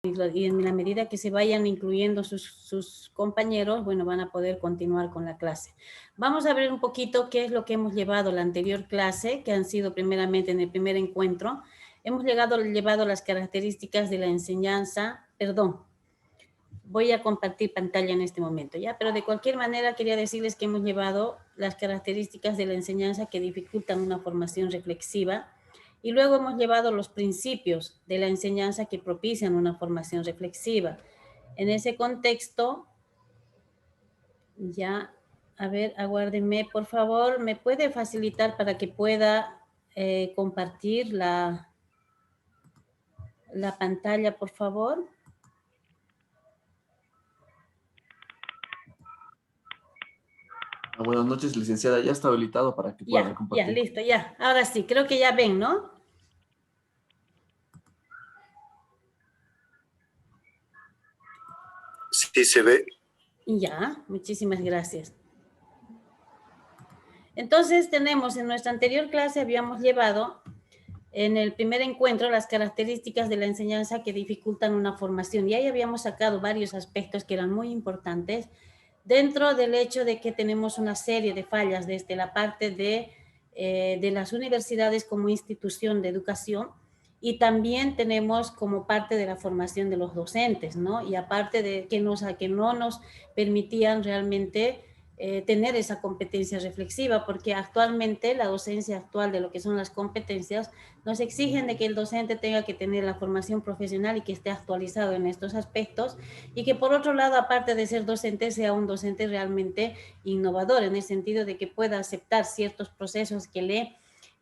y en la medida que se vayan incluyendo sus compañeros, bueno, van a poder continuar con la clase. Vamos a ver un poquito qué es lo que hemos llevado la anterior clase, que han sido primeramente en el primer encuentro. Hemos llevado las características de la enseñanza, perdón, voy a compartir pantalla en este momento, ¿ya? Pero de cualquier manera quería decirles que hemos llevado las características de la enseñanza que dificultan una formación reflexiva, y luego hemos llevado los principios de la enseñanza que propician una formación reflexiva. En ese contexto, ya, a ver, aguárdenme, por favor, ¿me puede facilitar para que pueda compartir la pantalla, por favor? Buenas noches, licenciada. Ya está habilitado para que pueda Ya, compartir. listo, ya. Ahora sí, creo que ya ven, ¿no? Sí, se ve. Ya, muchísimas gracias. Entonces tenemos en nuestra anterior clase habíamos llevado en el primer encuentro las características de la enseñanza que dificultan una formación, y ahí habíamos sacado varios aspectos que eran muy importantes dentro del hecho de que tenemos una serie de fallas desde la parte de las universidades como institución de educación, y también tenemos como parte de la formación de los docentes, ¿no? Y aparte de que no nos permitían realmente tener esa competencia reflexiva, porque actualmente la docencia actual de lo que son las competencias nos exigen de que el docente tenga que tener la formación profesional y que esté actualizado en estos aspectos, y que por otro lado, aparte de ser docente, sea un docente realmente innovador, en el sentido de que pueda aceptar ciertos procesos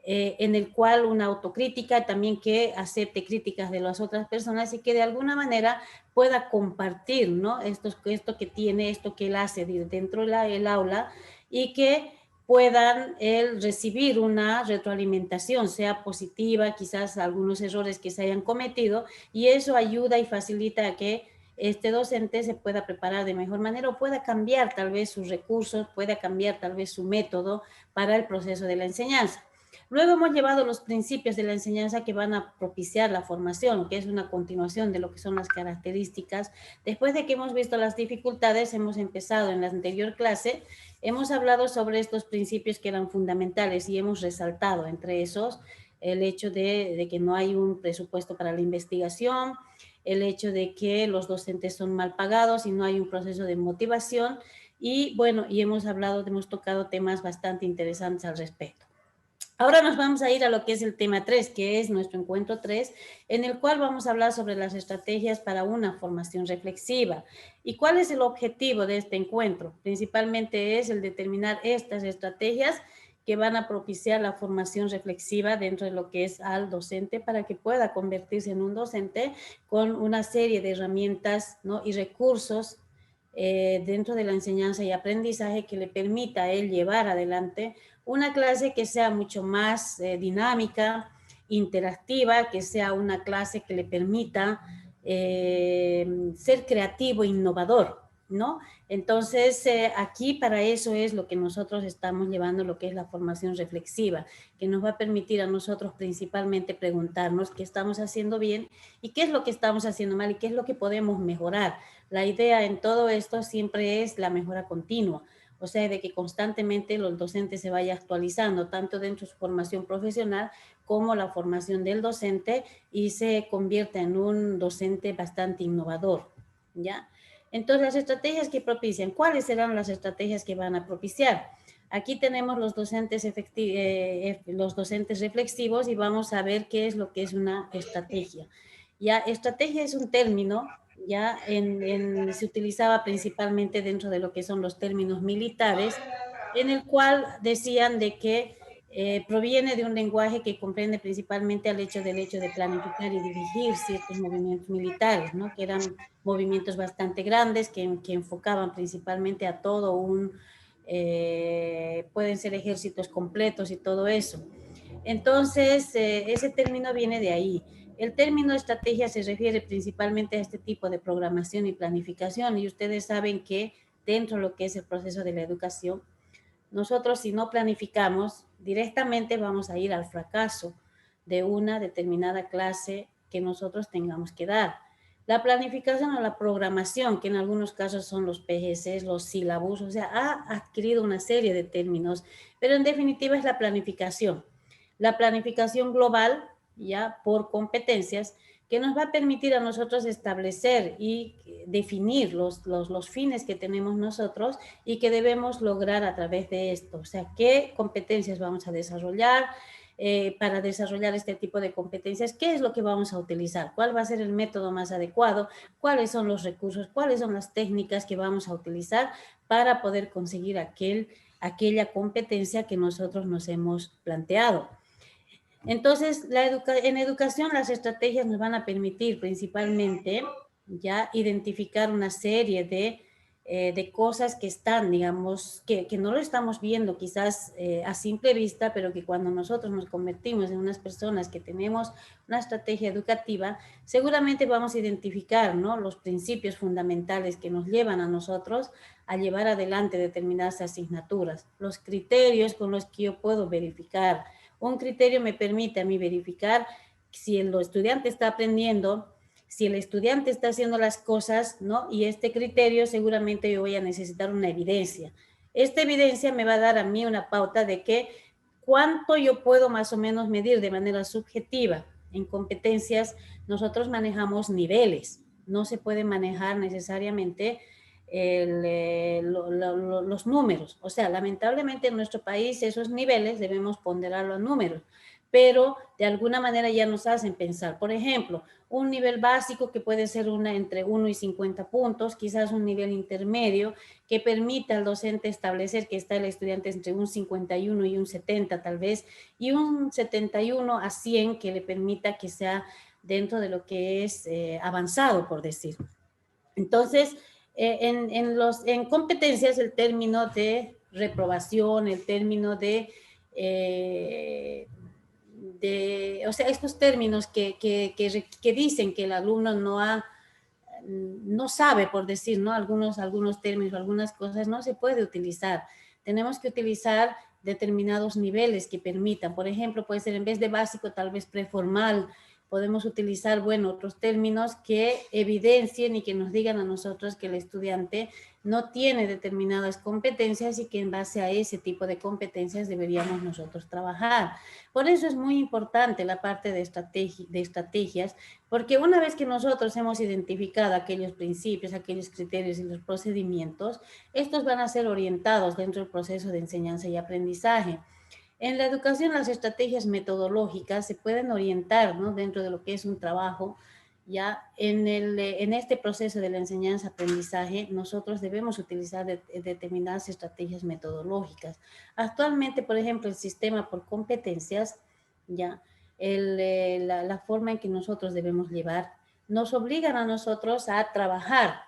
en el cual una autocrítica, también que acepte críticas de las otras personas y que de alguna manera pueda compartir, ¿no? Esto que tiene, esto que él hace dentro del aula, y que puedan recibir una retroalimentación, sea positiva, quizás algunos errores que se hayan cometido, y eso ayuda y facilita a que este docente se pueda preparar de mejor manera o pueda cambiar tal vez sus recursos, pueda cambiar tal vez su método para el proceso de la enseñanza. Luego hemos llevado los principios de la enseñanza que van a propiciar la formación, que es una continuación de lo que son las características. Después de que hemos visto las dificultades, hemos empezado en la anterior clase, hemos hablado sobre estos principios que eran fundamentales y hemos resaltado entre esos el hecho de que no hay un presupuesto para la investigación, el hecho de que los docentes son mal pagados y no hay un proceso de motivación, y bueno, y hemos tocado temas bastante interesantes al respecto. Ahora nos vamos a ir a lo que es el tema 3, que es nuestro encuentro 3, en el cual vamos a hablar sobre las estrategias para una formación reflexiva. ¿Y cuál es el objetivo de este encuentro? Principalmente es el determinar estas estrategias que van a propiciar la formación reflexiva dentro de lo que es al docente, para que pueda convertirse en un docente con una serie de herramientas, ¿no? Y recursos dentro de la enseñanza y aprendizaje que le permita a él llevar adelante una clase que sea mucho más dinámica, interactiva, que sea una clase que le permita ser creativo e innovador, ¿no? Entonces, aquí para eso es lo que nosotros estamos llevando, lo que es la formación reflexiva, que nos va a permitir a nosotros principalmente preguntarnos qué estamos haciendo bien y qué es lo que estamos haciendo mal y qué es lo que podemos mejorar. La idea en todo esto siempre es la mejora continua, o sea, de que constantemente el docente se vaya actualizando, tanto dentro de su formación profesional como la formación del docente, y se convierta en un docente bastante innovador, ¿ya? Entonces, las estrategias que propician, ¿cuáles serán las estrategias que van a propiciar? Aquí tenemos los docentes reflexivos, y vamos a ver qué es lo que es una estrategia. Ya, estrategia es un término, ya se utilizaba principalmente dentro de lo que son los términos militares, en el cual decían de que proviene de un lenguaje que comprende principalmente del hecho de planificar y dirigir ciertos movimientos militares, ¿no? Que eran movimientos bastante grandes que enfocaban principalmente a todo pueden ser ejércitos completos y todo eso. Entonces, ese término viene de ahí. El término estrategia se refiere principalmente a este tipo de programación y planificación, y ustedes saben que dentro de lo que es el proceso de la educación, nosotros, si no planificamos, directamente vamos a ir al fracaso de una determinada clase que nosotros tengamos que dar. La planificación o la programación, que en algunos casos son los PGCs, los sílabus, o sea, ha adquirido una serie de términos, pero en definitiva es la planificación. La planificación global, ya por competencias, que nos va a permitir a nosotros establecer y definir los fines que tenemos nosotros y que debemos lograr a través de esto. O sea, qué competencias vamos a desarrollar, para desarrollar este tipo de competencias, qué es lo que vamos a utilizar, cuál va a ser el método más adecuado, cuáles son los recursos, cuáles son las técnicas que vamos a utilizar para poder conseguir aquella competencia que nosotros nos hemos planteado. Entonces, en educación las estrategias nos van a permitir principalmente ya identificar una serie de cosas que están, digamos, que no lo estamos viendo quizás a simple vista, pero que cuando nosotros nos convertimos en unas personas que tenemos una estrategia educativa, seguramente vamos a identificar, ¿no?, los principios fundamentales que nos llevan a nosotros a llevar adelante determinadas asignaturas, los criterios con los que yo puedo verificar. Un criterio me permite a mí verificar si el estudiante está aprendiendo, si el estudiante está haciendo las cosas, ¿no? Y este criterio seguramente yo voy a necesitar una evidencia. Esta evidencia me va a dar a mí una pauta de que cuánto yo puedo más o menos medir de manera subjetiva. En competencias nosotros manejamos niveles, no se puede manejar necesariamente los números. O sea, lamentablemente en nuestro país esos niveles debemos ponderarlo a números, pero de alguna manera ya nos hacen pensar. Por ejemplo, un nivel básico que puede ser entre 1 y 50 puntos, quizás un nivel intermedio que permita al docente establecer que está el estudiante entre un 51 y un 70 tal vez, y un 71 a 100 que le permita que sea dentro de lo que es avanzado, por decir. Entonces, en competencias el término de reprobación, el término o sea, estos términos que dicen que el alumno no sabe, por decir, ¿no? Algunos términos, algunas cosas no se puede utilizar. Tenemos que utilizar determinados niveles que permitan, por ejemplo, puede ser en vez de básico, tal vez preformal. Podemos utilizar, bueno, otros términos que evidencien y que nos digan a nosotros que el estudiante no tiene determinadas competencias y que en base a ese tipo de competencias deberíamos nosotros trabajar. Por eso es muy importante la parte de estrategias, porque una vez que nosotros hemos identificado aquellos principios, aquellos criterios y los procedimientos, estos van a ser orientados dentro del proceso de enseñanza y aprendizaje. En la educación, las estrategias metodológicas se pueden orientar, ¿no?, dentro de lo que es un trabajo. Ya en este proceso de la enseñanza-aprendizaje, nosotros debemos utilizar determinadas estrategias metodológicas. Actualmente, por ejemplo, el sistema por competencias, ya, la forma en que nosotros debemos llevar, nos obligan a nosotros a trabajar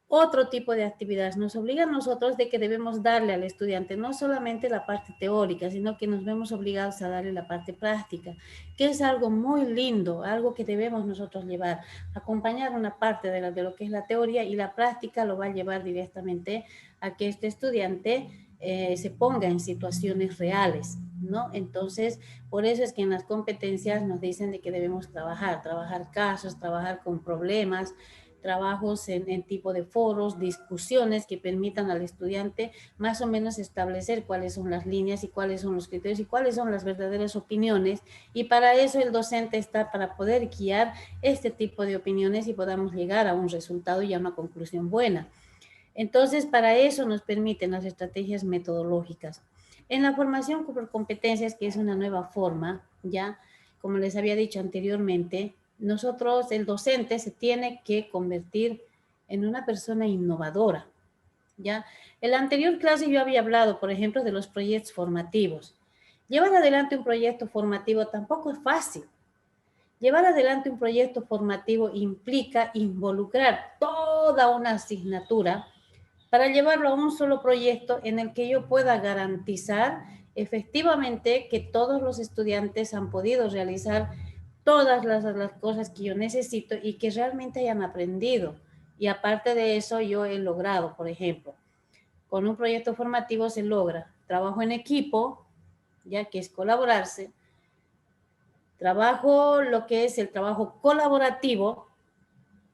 otro tipo de actividades, nos obligan a nosotros de que debemos darle al estudiante no solamente la parte teórica, sino que nos vemos obligados a darle la parte práctica, que es algo muy lindo, algo que debemos nosotros llevar, acompañar una parte de lo que es la teoría, y la práctica lo va a llevar directamente a que este estudiante se ponga en situaciones reales, ¿no? Entonces, por eso es que en las competencias nos dicen de que debemos trabajar casos, trabajar con problemas, trabajos en tipo de foros, discusiones que permitan al estudiante más o menos establecer cuáles son las líneas y cuáles son los criterios y cuáles son las verdaderas opiniones. Y para eso el docente está para poder guiar este tipo de opiniones y podamos llegar a un resultado y a una conclusión buena. Entonces, para eso nos permiten las estrategias metodológicas. En la formación por competencias, que es una nueva forma, ya, como les había dicho anteriormente, nosotros, el docente, se tiene que convertir en una persona innovadora, ¿ya? En la anterior clase yo había hablado, por ejemplo, de los proyectos formativos. Llevar adelante un proyecto formativo tampoco es fácil. Llevar adelante un proyecto formativo implica involucrar toda una asignatura para llevarlo a un solo proyecto en el que yo pueda garantizar efectivamente que todos los estudiantes han podido realizar todas las cosas que yo necesito y que realmente hayan aprendido. Y aparte de eso, yo he logrado, por ejemplo, con un proyecto formativo se logra trabajo en equipo, ya que es colaborarse, trabajo, lo que es el trabajo colaborativo,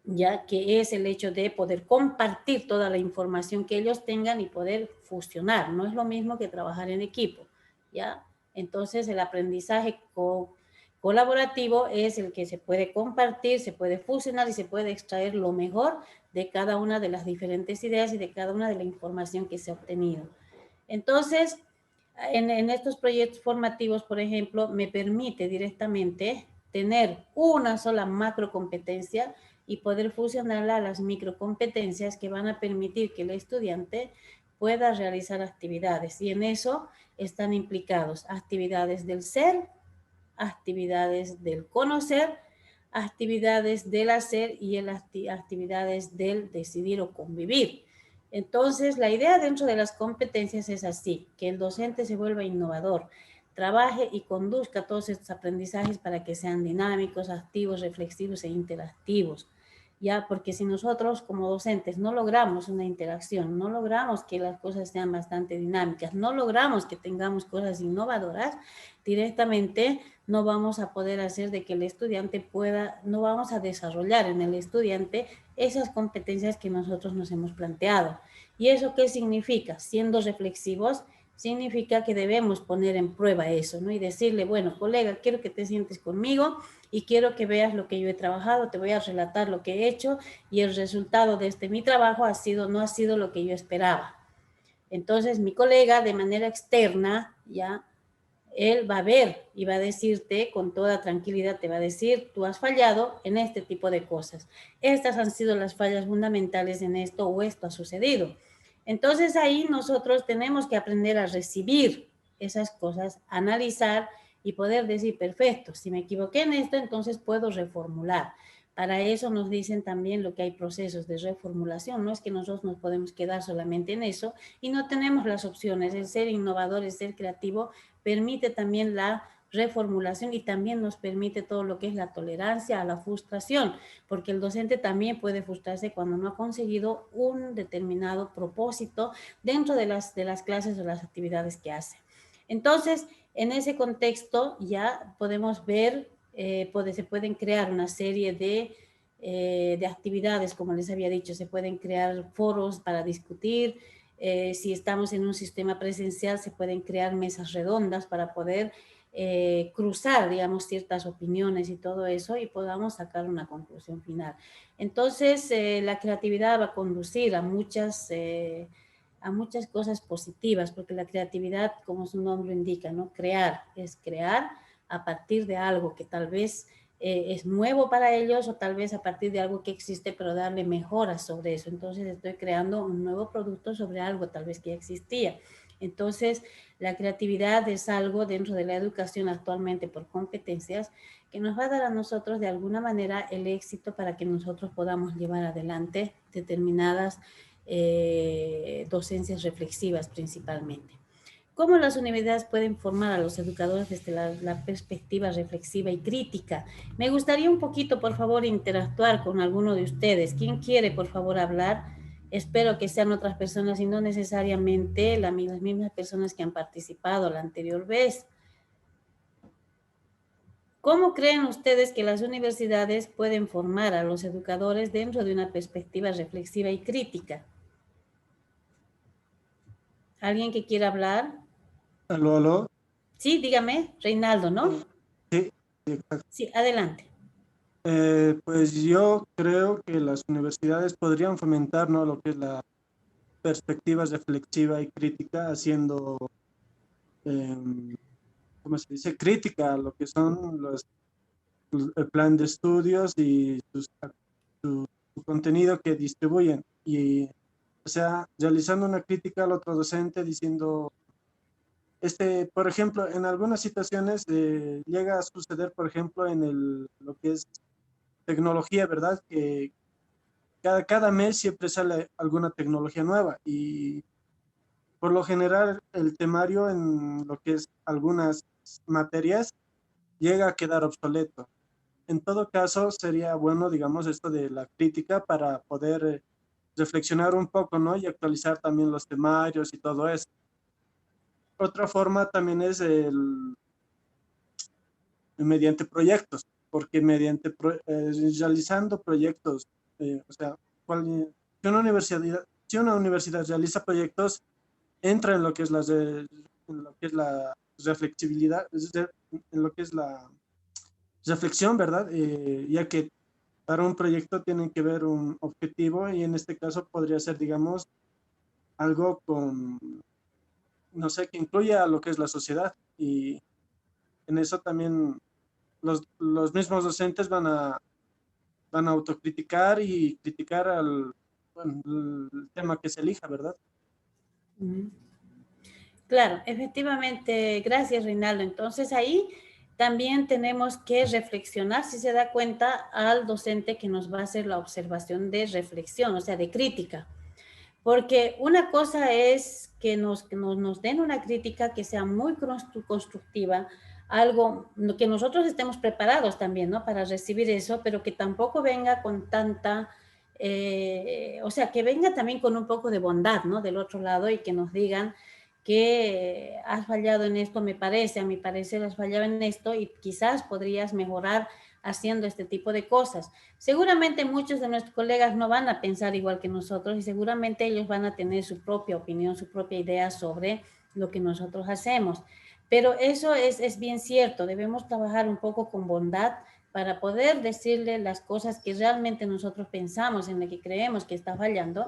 ya que es el hecho de poder compartir toda la información que ellos tengan y poder fusionar. No es lo mismo que trabajar en equipo, ¿ya? Entonces, el aprendizaje colaborativo es el que se puede compartir, se puede fusionar y se puede extraer lo mejor de cada una de las diferentes ideas y de cada una de la información que se ha obtenido. Entonces, en estos proyectos formativos, por ejemplo, me permite directamente tener una sola macro competencia y poder fusionarla a las microcompetencias que van a permitir que el estudiante pueda realizar actividades. Y en eso están implicados actividades del ser, actividades del conocer, actividades del hacer y actividades del decidir o convivir. Entonces, la idea dentro de las competencias es así, que el docente se vuelva innovador, trabaje y conduzca todos estos aprendizajes para que sean dinámicos, activos, reflexivos e interactivos. Ya, porque si nosotros como docentes no logramos una interacción, no logramos que las cosas sean bastante dinámicas, no logramos que tengamos cosas innovadoras, directamente no vamos a poder hacer de que el estudiante pueda, no vamos a desarrollar en el estudiante esas competencias que nosotros nos hemos planteado. ¿Y eso qué significa? Siendo reflexivos, significa que debemos poner en prueba eso, ¿no? Y decirle, bueno, colega, quiero que te sientes conmigo y quiero que veas lo que yo he trabajado, te voy a relatar lo que he hecho y el resultado de mi trabajo no ha sido lo que yo esperaba. Entonces, mi colega, de manera externa, ya, él va a ver y va a decirte con toda tranquilidad, te va a decir, tú has fallado en este tipo de cosas. Estas han sido las fallas fundamentales en esto o esto ha sucedido. Entonces ahí nosotros tenemos que aprender a recibir esas cosas, analizar y poder decir, perfecto, si me equivoqué en esto, entonces puedo reformular. Para eso nos dicen también lo que hay procesos de reformulación. No es que nosotros nos podemos quedar solamente en eso y no tenemos las opciones. El ser innovador, el ser creativo, permite también la reformulación y también nos permite todo lo que es la tolerancia a la frustración, porque el docente también puede frustrarse cuando no ha conseguido un determinado propósito dentro de las clases o las actividades que hace. Entonces, en ese contexto ya podemos ver, se pueden crear una serie de actividades, como les había dicho, se pueden crear foros para discutir, si estamos en un sistema presencial, se pueden crear mesas redondas para poder cruzar, digamos, ciertas opiniones y todo eso y podamos sacar una conclusión final. Entonces, la creatividad va a conducir a muchas cosas positivas, porque la creatividad, como su nombre indica, ¿no? Crear, es crear a partir de algo que tal vez es nuevo para ellos o tal vez a partir de algo que existe, pero darle mejoras sobre eso. Entonces estoy creando un nuevo producto sobre algo tal vez que ya existía. Entonces, la creatividad es algo dentro de la educación actualmente por competencias que nos va a dar a nosotros de alguna manera el éxito para que nosotros podamos llevar adelante determinadas docencias reflexivas principalmente. ¿Cómo las universidades pueden formar a los educadores desde la perspectiva reflexiva y crítica? Me gustaría un poquito, por favor, interactuar con alguno de ustedes. ¿Quién quiere, por favor, hablar? Espero que sean otras personas y no necesariamente las mismas personas que han participado la anterior vez. ¿Cómo creen ustedes que las universidades pueden formar a los educadores dentro de una perspectiva reflexiva y crítica? ¿Alguien que quiera hablar? Aló, aló. Sí, dígame, Reinaldo, ¿no? Sí, exacto. Sí, adelante. Pues yo creo que las universidades podrían fomentar, ¿no?, lo que es la perspectiva reflexiva y crítica, haciendo, ¿cómo se dice?, crítica a lo que son el plan de estudios y su contenido que distribuyen. Y, o sea, realizando una crítica al otro docente diciendo, por ejemplo, en algunas situaciones llega a suceder, por ejemplo, lo que es tecnología, ¿verdad? Que cada mes siempre sale alguna tecnología nueva y por lo general el temario en lo que es algunas materias llega a quedar obsoleto. En todo caso, sería bueno, digamos, esto de la crítica para poder reflexionar un poco, ¿no? Y actualizar también los temarios y todo eso. Otra forma también es mediante proyectos, porque realizando proyectos O sea, si una universidad realiza proyectos, entra en lo que es en lo que es la reflexibilidad, en lo que es la reflexión, ¿verdad? Ya que para un proyecto tienen que ver un objetivo y en este caso podría ser, digamos, algo con, no sé, que incluya lo que es la sociedad y en eso también los mismos docentes van a autocriticar y criticar bueno, el tema que se elija, ¿verdad? Ujú. Claro, efectivamente, gracias Reinaldo. Entonces ahí también tenemos que reflexionar, si se da cuenta, al docente que nos va a hacer la observación de reflexión, o sea, de crítica. Porque una cosa es que nos den una crítica que sea muy constructiva, algo que nosotros estemos preparados también, ¿no? Para recibir eso, pero que tampoco venga con tanta, o sea, que venga también con un poco de bondad, ¿no? Del otro lado y que nos digan que has fallado en esto, me parece, a mi parecer has fallado en esto y quizás podrías mejorar haciendo este tipo de cosas. Seguramente muchos de nuestros colegas no van a pensar igual que nosotros y seguramente ellos van a tener su propia opinión, su propia idea sobre lo que nosotros hacemos. Pero eso es bien cierto, debemos trabajar un poco con bondad para poder decirle las cosas que realmente nosotros pensamos, en las que creemos que está fallando.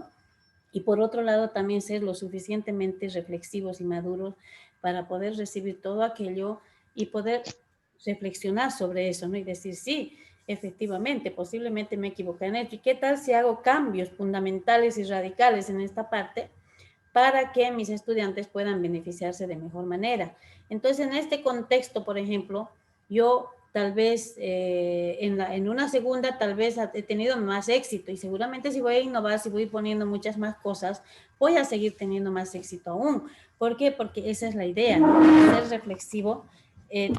Y por otro lado, también ser lo suficientemente reflexivos y maduros para poder recibir todo aquello y poder reflexionar sobre eso, ¿no? Y decir, sí, efectivamente, posiblemente me equivoqué en esto. ¿Y qué tal si hago cambios fundamentales y radicales en esta parte para que mis estudiantes puedan beneficiarse de mejor manera? Entonces, en este contexto, por ejemplo, yo tal vez en una segunda tal vez he tenido más éxito y seguramente si voy a innovar, si voy poniendo muchas más cosas, voy a seguir teniendo más éxito aún. ¿Por qué? Porque esa es la idea, ¿no? Ser reflexivo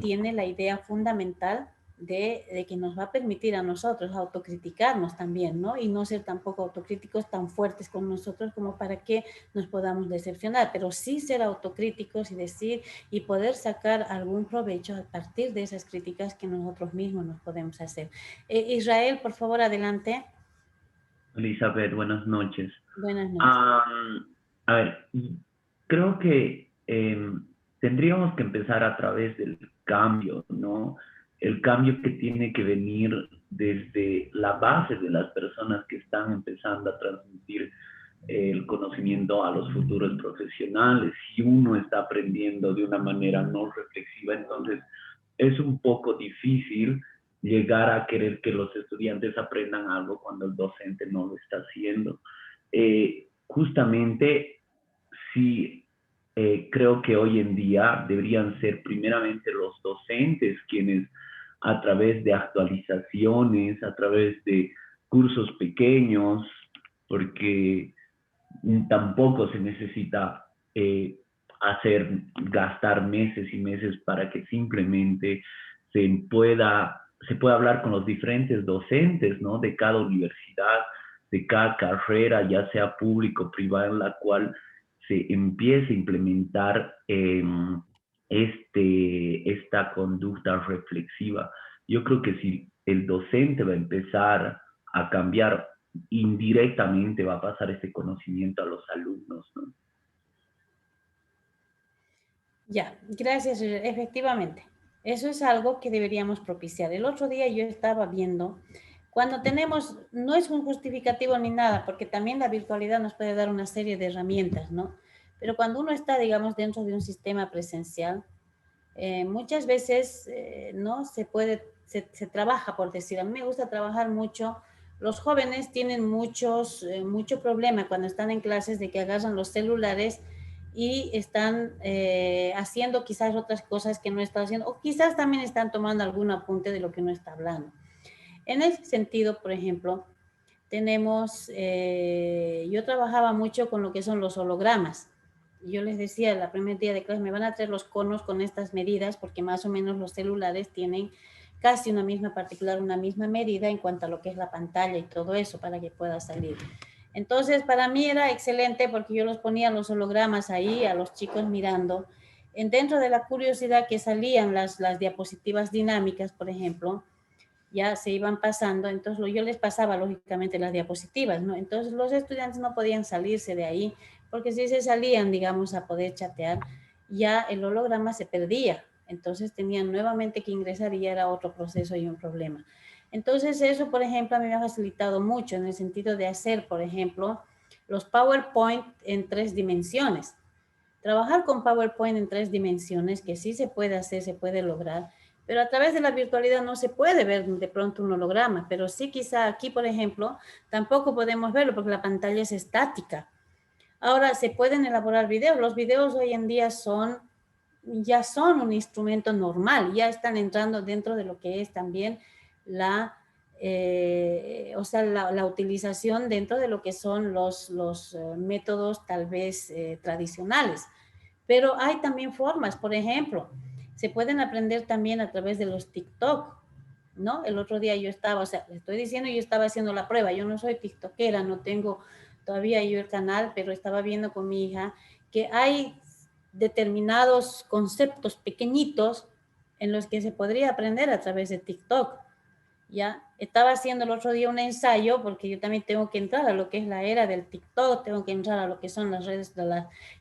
tiene la idea fundamental de que nos va a permitir a nosotros autocriticarnos también, ¿no? Y no ser tampoco autocríticos tan fuertes con nosotros como para que nos podamos decepcionar, pero sí ser autocríticos y decir y poder sacar algún provecho a partir de esas críticas que nosotros mismos nos podemos hacer. Israel, por favor, adelante. Elizabeth, buenas noches. Buenas noches. A ver, creo que tendríamos que empezar a través del cambio, ¿no? El cambio que tiene que venir desde la base de las personas que están empezando a transmitir el conocimiento a los futuros profesionales. Si uno está aprendiendo de una manera no reflexiva, entonces es un poco difícil llegar a querer que los estudiantes aprendan algo cuando el docente no lo está haciendo. Justamente, sí, creo que hoy en día deberían ser primeramente los docentes quienes a través de actualizaciones, a través de cursos pequeños, porque tampoco se necesita gastar meses y meses para que simplemente se pueda hablar con los diferentes docentes, ¿no? De cada universidad, de cada carrera, ya sea público o privada, en la cual se empiece a implementar esta conducta reflexiva. Yo creo que si el docente va a empezar a cambiar, indirectamente va a pasar ese conocimiento a los alumnos, ¿no? Ya, gracias, efectivamente. Eso es algo que deberíamos propiciar. El otro día yo estaba viendo, cuando tenemos, no es un justificativo ni nada, porque también la virtualidad nos puede dar una serie de herramientas, ¿no? Pero cuando uno está, digamos, dentro de un sistema presencial, muchas veces, ¿no? Se trabaja, por decir, a mí me gusta trabajar mucho. Los jóvenes tienen mucho problema cuando están en clases de que agarran los celulares y están haciendo quizás otras cosas que no están haciendo, o quizás también están tomando algún apunte de lo que no está hablando. En ese sentido, por ejemplo, yo trabajaba mucho con lo que son los hologramas. Yo les decía el primer día de clase, me van a traer los conos con estas medidas, porque más o menos los celulares tienen casi una misma particular, una misma medida en cuanto a lo que es la pantalla y todo eso para que pueda salir. Entonces, para mí era excelente porque yo los ponía los hologramas ahí, a los chicos mirando. Dentro de la curiosidad que salían las diapositivas dinámicas, por ejemplo, ya se iban pasando, entonces yo les pasaba lógicamente las diapositivas, ¿no? Entonces los estudiantes no podían salirse de ahí, porque si se salían, digamos, a poder chatear, ya el holograma se perdía, entonces tenían nuevamente que ingresar y ya era otro proceso y un problema. Entonces eso, por ejemplo, a mí me ha facilitado mucho en el sentido de hacer, por ejemplo, los PowerPoint en 3 dimensiones. Trabajar con PowerPoint en 3 dimensiones, que sí se puede hacer, se puede lograr, pero a través de la virtualidad no se puede ver de pronto un holograma, pero sí quizá aquí, por ejemplo, tampoco podemos verlo porque la pantalla es estática. Ahora, se pueden elaborar videos. Los videos hoy en día ya son un instrumento normal, ya están entrando dentro de lo que es también la utilización dentro de lo que son los métodos tal vez tradicionales. Pero hay también formas, por ejemplo, se pueden aprender también a través de los TikTok, ¿no? El otro día yo estaba, o sea, le estoy diciendo, yo estaba haciendo la prueba, yo no soy tiktokera, no tengo todavía yo el canal, pero estaba viendo con mi hija que hay determinados conceptos pequeñitos en los que se podría aprender a través de TikTok. Ya estaba haciendo el otro día un ensayo porque yo también tengo que entrar a lo que es la era del TikTok, tengo que entrar a lo que son las redes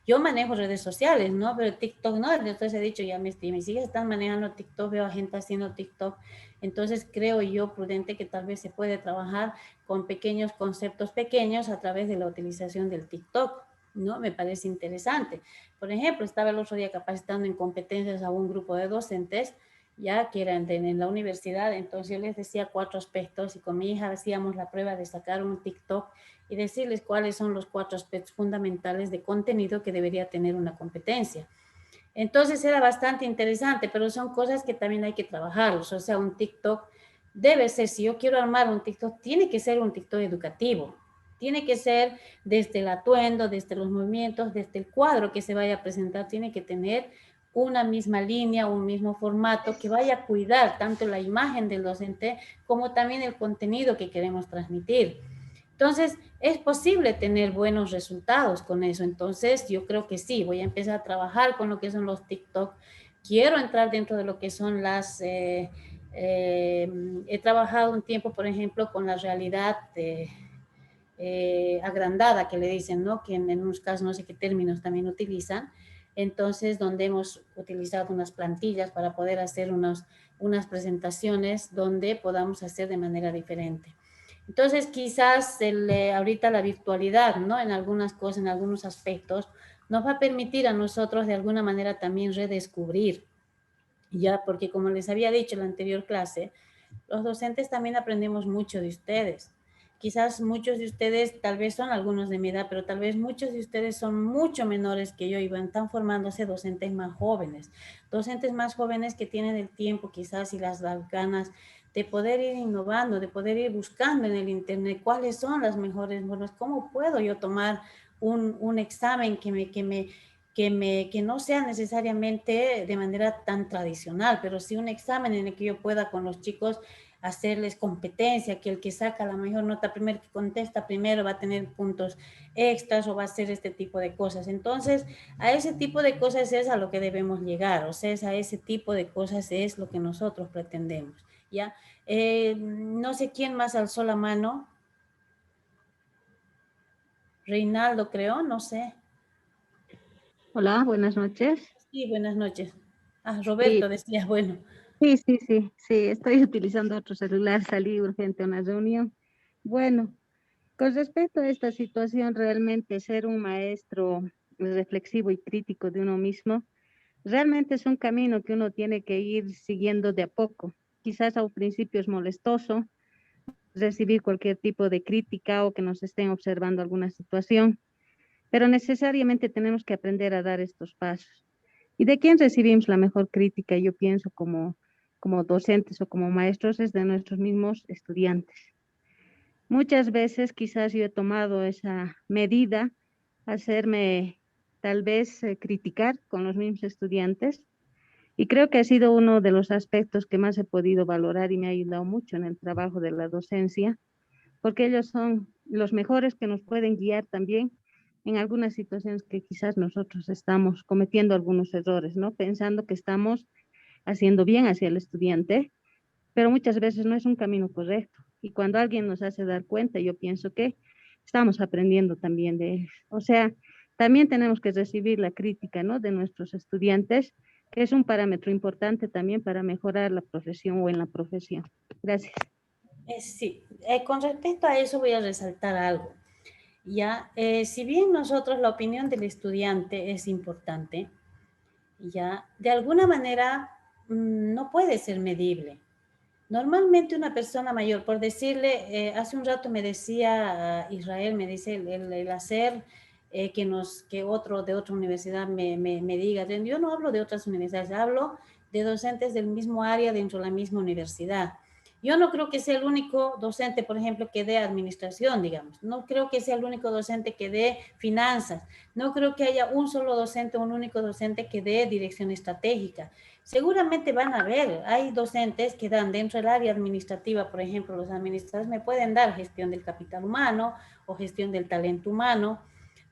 yo manejo redes sociales, ¿no? Pero TikTok no, entonces he dicho ya mis hijas están manejando TikTok, veo a gente haciendo TikTok, entonces creo yo prudente que tal vez se puede trabajar con pequeños conceptos pequeños a través de la utilización del TikTok, ¿no? Me parece interesante. Por ejemplo, estaba el otro día capacitando en competencias a un grupo de docentes ya que eran en la universidad, entonces yo les decía 4 aspectos y con mi hija hacíamos la prueba de sacar un TikTok y decirles cuáles son los 4 aspectos fundamentales de contenido que debería tener una competencia. Entonces era bastante interesante, pero son cosas que también hay que trabajarlos, o sea, un TikTok debe ser, si yo quiero armar un TikTok, tiene que ser un TikTok educativo, tiene que ser desde el atuendo, desde los movimientos, desde el cuadro que se vaya a presentar, tiene que tener una misma línea, un mismo formato que vaya a cuidar tanto la imagen del docente como también el contenido que queremos transmitir. Entonces, es posible tener buenos resultados con eso. Entonces, yo creo que sí, voy a empezar a trabajar con lo que son los TikTok. Quiero entrar dentro de lo que son he trabajado un tiempo, por ejemplo, con la realidad agrandada que le dicen, ¿no? Que en unos casos no sé qué términos también utilizan. Entonces, donde hemos utilizado unas plantillas para poder hacer unas presentaciones donde podamos hacer de manera diferente. Entonces, quizás ahorita la virtualidad, ¿no? En algunas cosas, en algunos aspectos, nos va a permitir a nosotros de alguna manera también redescubrir, ya, porque como les había dicho en la anterior clase, los docentes también aprendemos mucho de ustedes. Quizás muchos de ustedes, tal vez son algunos de mi edad, pero tal vez muchos de ustedes son mucho menores que yo y están formándose docentes más jóvenes que tienen el tiempo quizás y las ganas de poder ir innovando, de poder ir buscando en el internet cuáles son las mejores, bueno, cómo puedo yo tomar un examen que no sea necesariamente de manera tan tradicional, pero sí un examen en el que yo pueda con los chicos hacerles competencia, que el que saca la mejor nota primero, que contesta primero, va a tener puntos extras o va a hacer este tipo de cosas. Entonces, a ese tipo de cosas es a lo que debemos llegar, o sea, a ese tipo de cosas es lo que nosotros pretendemos, ¿ya? No sé quién más alzó la mano. Reinaldo, creo, no sé. Hola, buenas noches. Sí, buenas noches. Ah, Sí, Roberto decía, bueno. sí, estoy utilizando otro celular, salí urgente a una reunión. Bueno, con respecto a esta situación, realmente ser un maestro reflexivo y crítico de uno mismo, realmente es un camino que uno tiene que ir siguiendo de a poco. Quizás a un principio es molestoso recibir cualquier tipo de crítica o que nos estén observando alguna situación, pero necesariamente tenemos que aprender a dar estos pasos. ¿Y de quién recibimos la mejor crítica? Yo pienso como docentes o como maestros es de nuestros mismos estudiantes. Muchas veces quizás yo he tomado esa medida, hacerme tal vez criticar con los mismos estudiantes y creo que ha sido uno de los aspectos que más he podido valorar y me ha ayudado mucho en el trabajo de la docencia, porque ellos son los mejores que nos pueden guiar también en algunas situaciones que quizás nosotros estamos cometiendo algunos errores, ¿no? Pensando que estamos haciendo bien hacia el estudiante, pero muchas veces no es un camino correcto. Y cuando alguien nos hace dar cuenta, yo pienso que estamos aprendiendo también de ellos. O sea, también tenemos que recibir la crítica, ¿no?, de nuestros estudiantes, que es un parámetro importante también para mejorar la profesión o en la profesión. Gracias. Sí, con respecto a eso voy a resaltar algo. Ya, si bien nosotros la opinión del estudiante es importante, ya, de alguna manera no puede ser medible. Normalmente una persona mayor, por decirle, hace un rato me decía Israel, me dice el hacer que otro de otra universidad me diga, yo no hablo de otras universidades, hablo de docentes del mismo área dentro de la misma universidad. Yo no creo que sea el único docente, por ejemplo, que dé administración, digamos. No creo que sea el único docente que dé finanzas. No creo que haya un solo docente, un único docente que dé dirección estratégica. Seguramente van a haber, hay docentes que dan dentro del área administrativa, por ejemplo, los administradores me pueden dar gestión del capital humano o gestión del talento humano,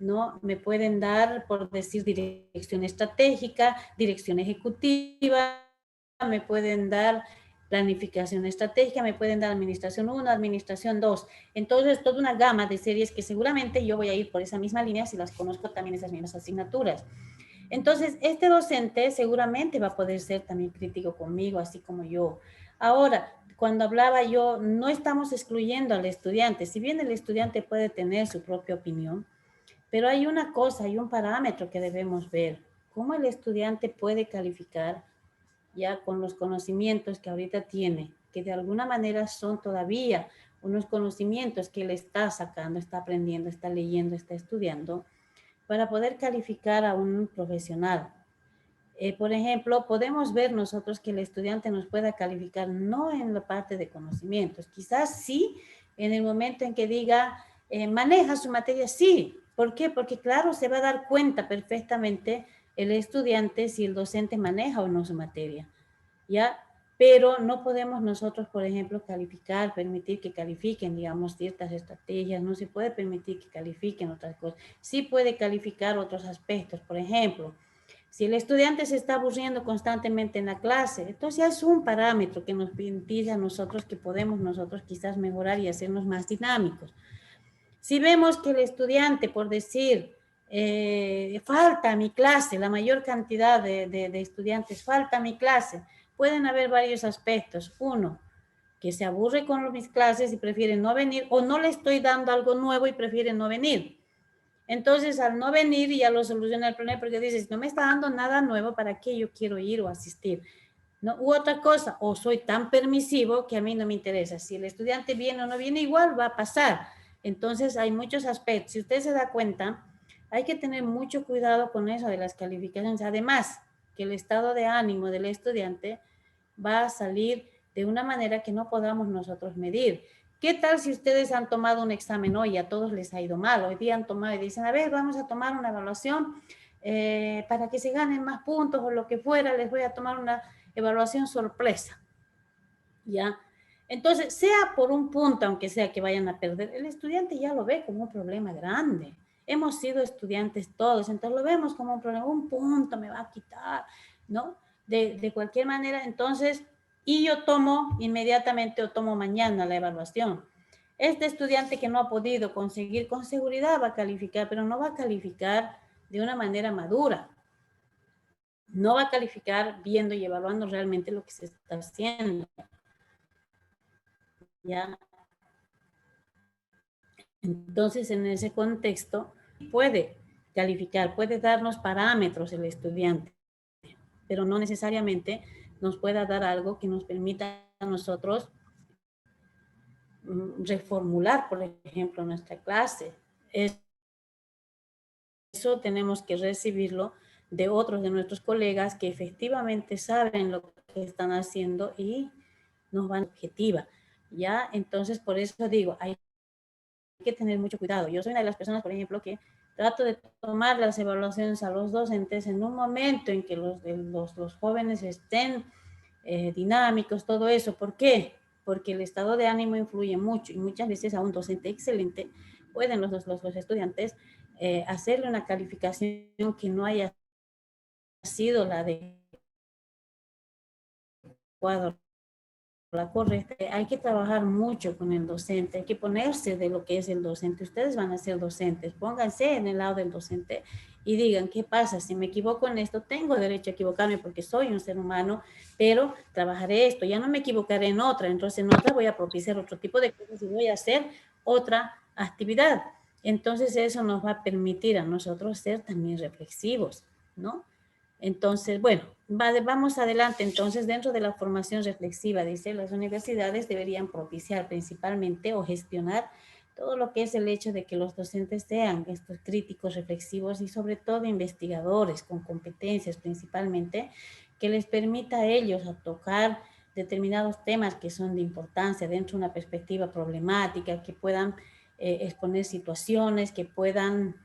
¿no? Me pueden dar, por decir, dirección estratégica, dirección ejecutiva, me pueden dar planificación estratégica, me pueden dar administración 1, administración 2. Entonces, toda una gama de series que seguramente yo voy a ir por esa misma línea si las conozco también esas mismas asignaturas. Entonces, este docente seguramente va a poder ser también crítico conmigo, así como yo. Ahora, cuando hablaba yo, no estamos excluyendo al estudiante, si bien el estudiante puede tener su propia opinión, pero hay una cosa, hay un parámetro que debemos ver, cómo el estudiante puede calificar ya con los conocimientos que ahorita tiene, que de alguna manera son todavía unos conocimientos que él está sacando, está aprendiendo, está leyendo, está estudiando, para poder calificar a un profesional. Por ejemplo, podemos ver nosotros que el estudiante nos pueda calificar no en la parte de conocimientos, quizás sí en el momento en que diga, maneja su materia, sí. ¿Por qué? Porque claro, se va a dar cuenta perfectamente el estudiante si el docente maneja o no su materia, ¿ya? Pero no podemos nosotros, por ejemplo, calificar, permitir que califiquen, digamos, ciertas estrategias, no se puede permitir que califiquen otras cosas. Sí puede calificar otros aspectos, por ejemplo, si el estudiante se está aburriendo constantemente en la clase, entonces ya es un parámetro que nos impide a nosotros que podemos nosotros quizás mejorar y hacernos más dinámicos. Si vemos que el estudiante, por decir, falta a mi clase, la mayor cantidad de estudiantes falta a mi clase, pueden haber varios aspectos. Uno, que se aburre con mis clases y prefiere no venir, o no le estoy dando algo nuevo y prefiere no venir. Entonces, al no venir, ya lo soluciona el problema porque dices, no me está dando nada nuevo, ¿para qué yo quiero ir o asistir? ¿No? U otra cosa, o soy tan permisivo que a mí no me interesa. Si el estudiante viene o no viene, igual va a pasar. Entonces, hay muchos aspectos. Si usted se da cuenta, hay que tener mucho cuidado con eso de las calificaciones. Además, que el estado de ánimo del estudiante va a salir de una manera que no podamos nosotros medir. ¿Qué tal si ustedes han tomado un examen hoy y a todos les ha ido mal? Hoy día han tomado y dicen, a ver, vamos a tomar una evaluación para que se ganen más puntos o lo que fuera, les voy a tomar una evaluación sorpresa, ¿ya? Entonces, sea por un punto, aunque sea que vayan a perder, el estudiante ya lo ve como un problema grande. Hemos sido estudiantes todos, entonces lo vemos como un problema, un punto me va a quitar, ¿no? De cualquier manera, entonces, y yo tomo inmediatamente o tomo mañana la evaluación. Este estudiante que no ha podido conseguir con seguridad va a calificar, pero no va a calificar de una manera madura. No va a calificar viendo y evaluando realmente lo que se está haciendo. ¿Ya? Entonces, en ese contexto, puede calificar, puede darnos parámetros el estudiante, pero no necesariamente nos pueda dar algo que nos permita a nosotros reformular, por ejemplo, nuestra clase. Eso tenemos que recibirlo de otros de nuestros colegas que efectivamente saben lo que están haciendo y nos van objetiva, ¿ya? Entonces, por eso digo, hay que tener mucho cuidado. Yo soy una de las personas, por ejemplo, que trato de tomar las evaluaciones a los docentes en un momento en que los jóvenes estén dinámicos, todo eso. ¿Por qué? Porque el estado de ánimo influye mucho y muchas veces a un docente excelente pueden los estudiantes hacerle una calificación que no haya sido la adecuada la correcta, hay que trabajar mucho con el docente, hay que ponerse de lo que es el docente. Ustedes van a ser docentes, pónganse en el lado del docente y digan, ¿qué pasa? Si me equivoco en esto, tengo derecho a equivocarme porque soy un ser humano, pero trabajaré esto, ya no me equivocaré en otra, entonces en otra voy a propiciar otro tipo de cosas y voy a hacer otra actividad. Entonces eso nos va a permitir a nosotros ser también reflexivos, ¿no? Entonces, bueno, vamos adelante. Entonces, dentro de la formación reflexiva, dice, las universidades deberían propiciar principalmente o gestionar todo lo que es el hecho de que los docentes sean estos críticos reflexivos y sobre todo investigadores con competencias principalmente, que les permita a ellos a tocar determinados temas que son de importancia dentro de una perspectiva problemática, que puedan exponer situaciones, que puedan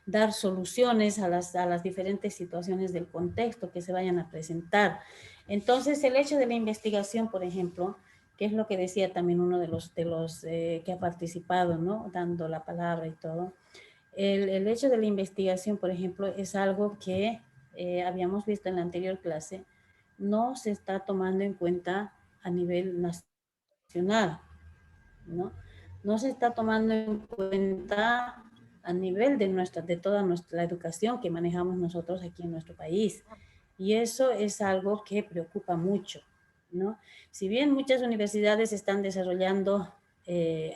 dar soluciones a las diferentes situaciones del contexto que se vayan a presentar. Entonces, el hecho de la investigación, por ejemplo, que es lo que decía también uno de los que ha participado, ¿no? Dando la palabra y todo. El hecho de la investigación, por ejemplo, es algo que habíamos visto en la anterior clase, no se está tomando en cuenta a nivel nacional, ¿no? No se está tomando en cuenta a nivel de toda la educación que manejamos nosotros aquí en nuestro país. Y eso es algo que preocupa mucho, ¿no? Si bien muchas universidades están desarrollando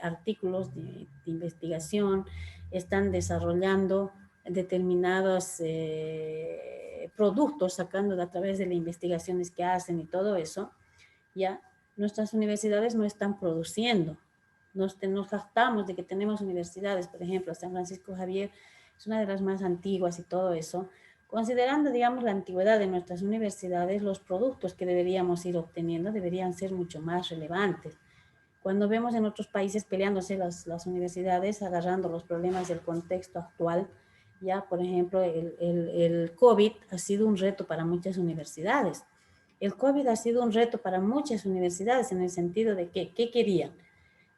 artículos de investigación, están desarrollando determinados productos, sacando a través de las investigaciones que hacen y todo eso, ya nuestras universidades no están produciendo. Nos jactamos de que tenemos universidades, por ejemplo, San Francisco Javier es una de las más antiguas y todo eso. Considerando, digamos, la antigüedad de nuestras universidades, los productos que deberíamos ir obteniendo deberían ser mucho más relevantes. Cuando vemos en otros países peleándose las universidades, agarrando los problemas del contexto actual, ya, por ejemplo, el COVID ha sido un reto para muchas universidades. El COVID ha sido un reto para muchas universidades en el sentido de que, ¿qué querían?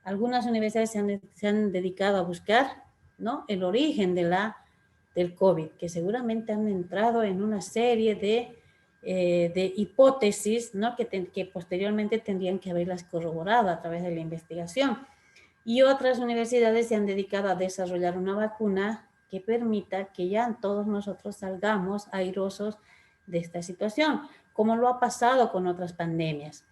Algunas universidades se han dedicado a buscar, ¿no?, el origen del COVID, que seguramente han entrado en una serie de hipótesis, ¿no?, que posteriormente tendrían que haberlas corroborado a través de la investigación. Y otras universidades se han dedicado a desarrollar una vacuna que permita que ya todos nosotros salgamos airosos de esta situación, como lo ha pasado con otras pandemias.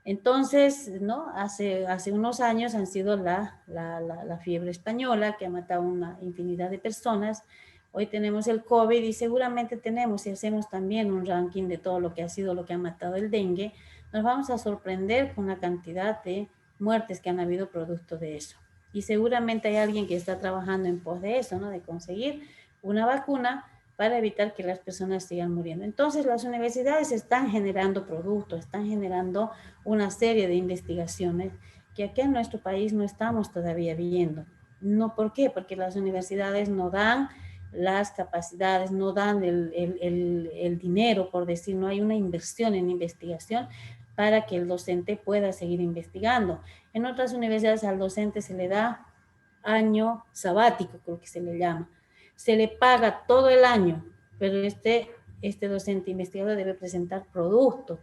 Entonces, ¿no?, hace unos años han sido la fiebre española, que ha matado una infinidad de personas. Hoy tenemos el COVID y seguramente tenemos, si hacemos también un ranking de todo lo que ha sido, lo que ha matado el dengue, nos vamos a sorprender con la cantidad de muertes que han habido producto de eso. Y seguramente hay alguien que está trabajando en pos de eso, ¿no?, de conseguir una vacuna para evitar que las personas sigan muriendo. Entonces, las universidades están generando productos, están generando una serie de investigaciones que aquí en nuestro país no estamos todavía viendo. No, ¿por qué? Porque las universidades no dan las capacidades, no dan el dinero, por decir, no hay una inversión en investigación para que el docente pueda seguir investigando. En otras universidades al docente se le da año sabático, creo que se le llama. Se le paga todo el año, pero este docente investigador debe presentar producto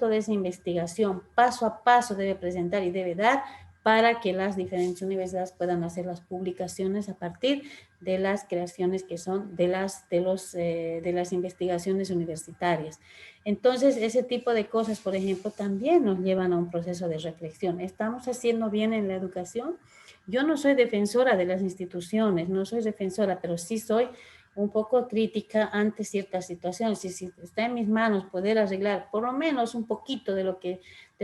de esa investigación, paso a paso debe presentar y debe dar para que las diferentes universidades puedan hacer las publicaciones a partir de las creaciones que son de las investigaciones universitarias. Entonces, ese tipo de cosas, por ejemplo, también nos llevan a un proceso de reflexión. ¿Estamos haciendo bien en la educación? Yo no soy defensora de las instituciones, no soy defensora, pero sí soy un poco crítica ante ciertas situaciones. Y si está en mis manos poder arreglar por lo menos un poquito de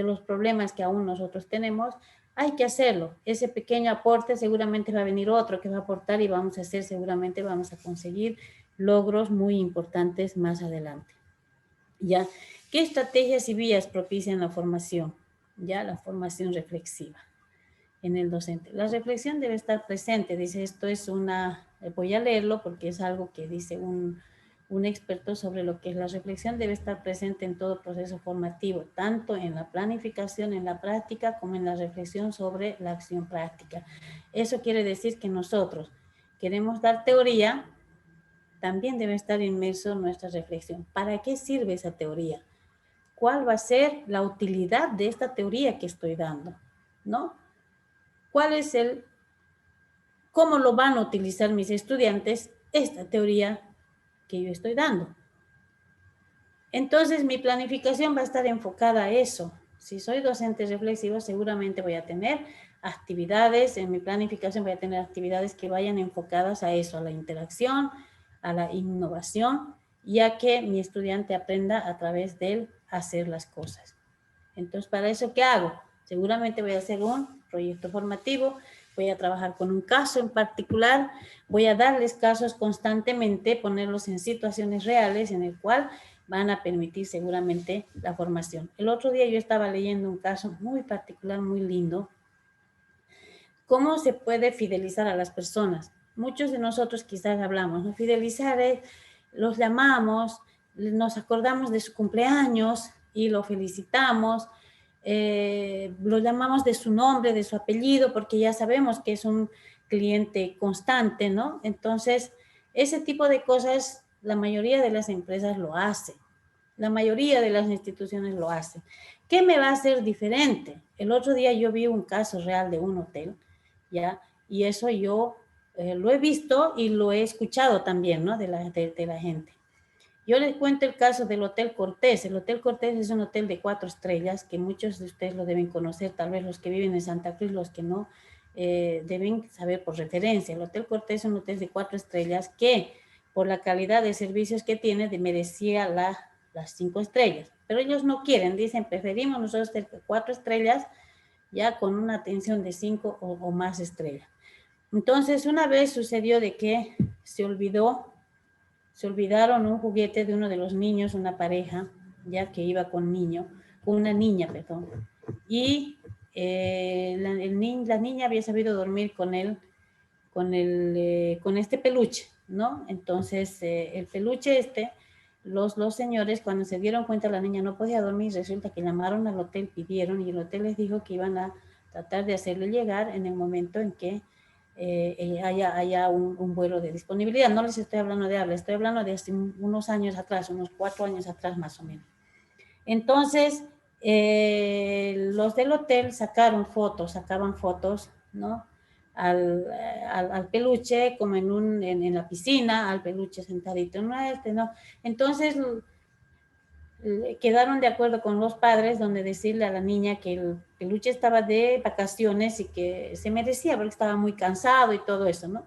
los problemas que aún nosotros tenemos, hay que hacerlo. Ese pequeño aporte seguramente va a venir otro que va a aportar y seguramente vamos a conseguir logros muy importantes más adelante. ¿Ya? ¿Qué estrategias y vías propician la formación? Ya, la formación reflexiva en el docente. La reflexión debe estar presente, dice, voy a leerlo porque es algo que dice un experto sobre lo que es la reflexión, debe estar presente en todo proceso formativo, tanto en la planificación, en la práctica, como en la reflexión sobre la acción práctica. Eso quiere decir que nosotros queremos dar teoría, también debe estar inmerso nuestra reflexión. ¿Para qué sirve esa teoría? cuál va a ser la utilidad de esta teoría que estoy dando, ¿no? ¿Cuál es cómo lo van a utilizar mis estudiantes esta teoría que yo estoy dando? Entonces, mi planificación va a estar enfocada a eso. Si soy docente reflexivo, seguramente voy a tener actividades, en mi planificación voy a tener actividades que vayan enfocadas a eso, a la interacción, a la innovación, ya que mi estudiante aprenda a través de él hacer las cosas. Entonces, ¿para eso qué hago? Seguramente voy a hacer un proyecto formativo, voy a trabajar con un caso en particular, voy a darles casos constantemente, ponerlos en situaciones reales en el cual van a permitir seguramente la formación. El otro día yo estaba leyendo un caso muy particular, muy lindo. ¿Cómo se puede fidelizar a las personas? Muchos de nosotros quizás hablamos, ¿no? Fidelizar es, los llamamos, nos acordamos de su cumpleaños y lo felicitamos, lo llamamos de su nombre, de su apellido, porque ya sabemos que es un cliente constante, ¿no? Entonces, ese tipo de cosas, la mayoría de las empresas lo hacen. La mayoría de las instituciones lo hacen. ¿Qué me va a hacer diferente? El otro día yo vi un caso real de un hotel, ¿ya? Y eso yo lo he visto y lo he escuchado también, ¿no? De la gente. Yo les cuento el caso del Hotel Cortés. El Hotel Cortés es un hotel de 4 estrellas que muchos de ustedes lo deben conocer, tal vez los que viven en Santa Cruz, los que no, deben saber por referencia. El Hotel Cortés es un hotel de 4 estrellas que, por la calidad de servicios que tiene, merecía las 5 estrellas. Pero ellos no quieren, dicen, preferimos nosotros tener 4 estrellas ya con una atención de 5 o más estrellas. Entonces, una vez sucedió de que se olvidaron un juguete de uno de los niños, una pareja, ya que iba con una niña, perdón. Y la niña había sabido dormir con él, con este peluche, ¿no? Entonces, el peluche los señores, cuando se dieron cuenta la niña no podía dormir, resulta que llamaron al hotel, pidieron, y el hotel les dijo que iban a tratar de hacerle llegar en el momento en que haya un vuelo de disponibilidad. No les estoy hablando de hablar, estoy hablando de hace unos años atrás, unos 4 años atrás más o menos. Entonces, los del hotel sacaban fotos, ¿no? Al peluche como en la piscina, al peluche sentadito en ¿no? Entonces, quedaron de acuerdo con los padres donde decirle a la niña que el peluche estaba de vacaciones y que se merecía porque estaba muy cansado y todo eso, ¿no?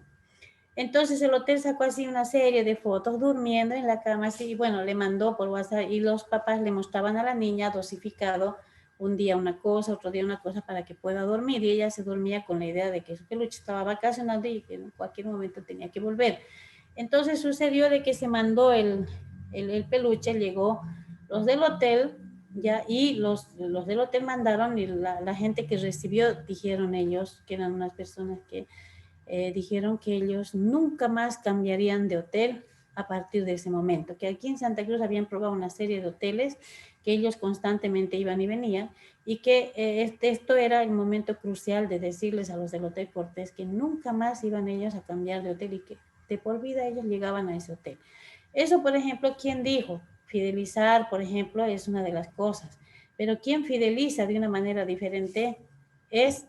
Entonces el hotel sacó así una serie de fotos durmiendo en la cama así, y bueno, le mandó por WhatsApp y los papás le mostraban a la niña dosificado un día una cosa, otro día una cosa para que pueda dormir, y ella se dormía con la idea de que su peluche estaba vacacionando y que en cualquier momento tenía que volver. Entonces sucedió de que se mandó el peluche, llegó los del hotel, ya, y los del hotel mandaron, y la gente que recibió dijeron ellos, que eran unas personas que dijeron que ellos nunca más cambiarían de hotel a partir de ese momento, que aquí en Santa Cruz habían probado una serie de hoteles que ellos constantemente iban y venían, y que esto era el momento crucial de decirles a los del Hotel Cortés que nunca más iban ellos a cambiar de hotel y que de por vida ellos llegaban a ese hotel. Eso, por ejemplo, ¿quién dijo? Fidelizar, por ejemplo, es una de las cosas, pero quien fideliza de una manera diferente es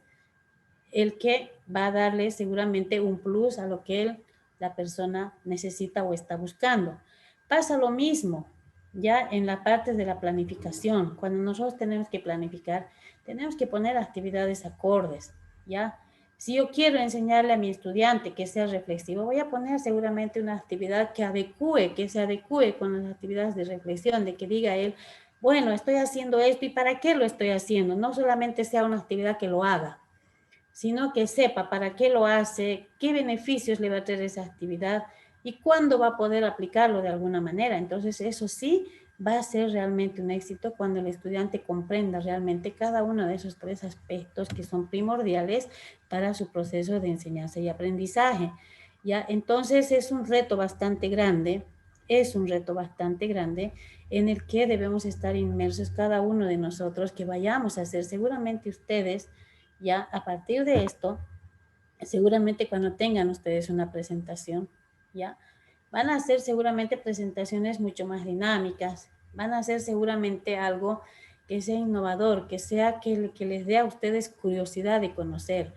el que va a darle seguramente un plus a lo que la persona necesita o está buscando. Pasa lo mismo ya en la parte de la planificación. Cuando nosotros tenemos que planificar, tenemos que poner actividades acordes, ¿ya? Si yo quiero enseñarle a mi estudiante que sea reflexivo, voy a poner seguramente una actividad que se adecue con las actividades de reflexión, de que diga él, bueno, estoy haciendo esto y ¿para qué lo estoy haciendo? No solamente sea una actividad que lo haga, sino que sepa para qué lo hace, qué beneficios le va a traer esa actividad y cuándo va a poder aplicarlo de alguna manera. Entonces, eso sí va a ser realmente un éxito cuando el estudiante comprenda realmente cada uno de esos 3 aspectos que son primordiales para su proceso de enseñanza y aprendizaje. ¿Ya? Entonces, es un reto bastante grande, en el que debemos estar inmersos cada uno de nosotros, que vayamos a hacer. Seguramente ustedes, ya a partir de esto, seguramente cuando tengan ustedes una presentación, ya van a hacer seguramente presentaciones mucho más dinámicas, van a hacer seguramente algo que sea innovador, que sea que les dé a ustedes curiosidad de conocer.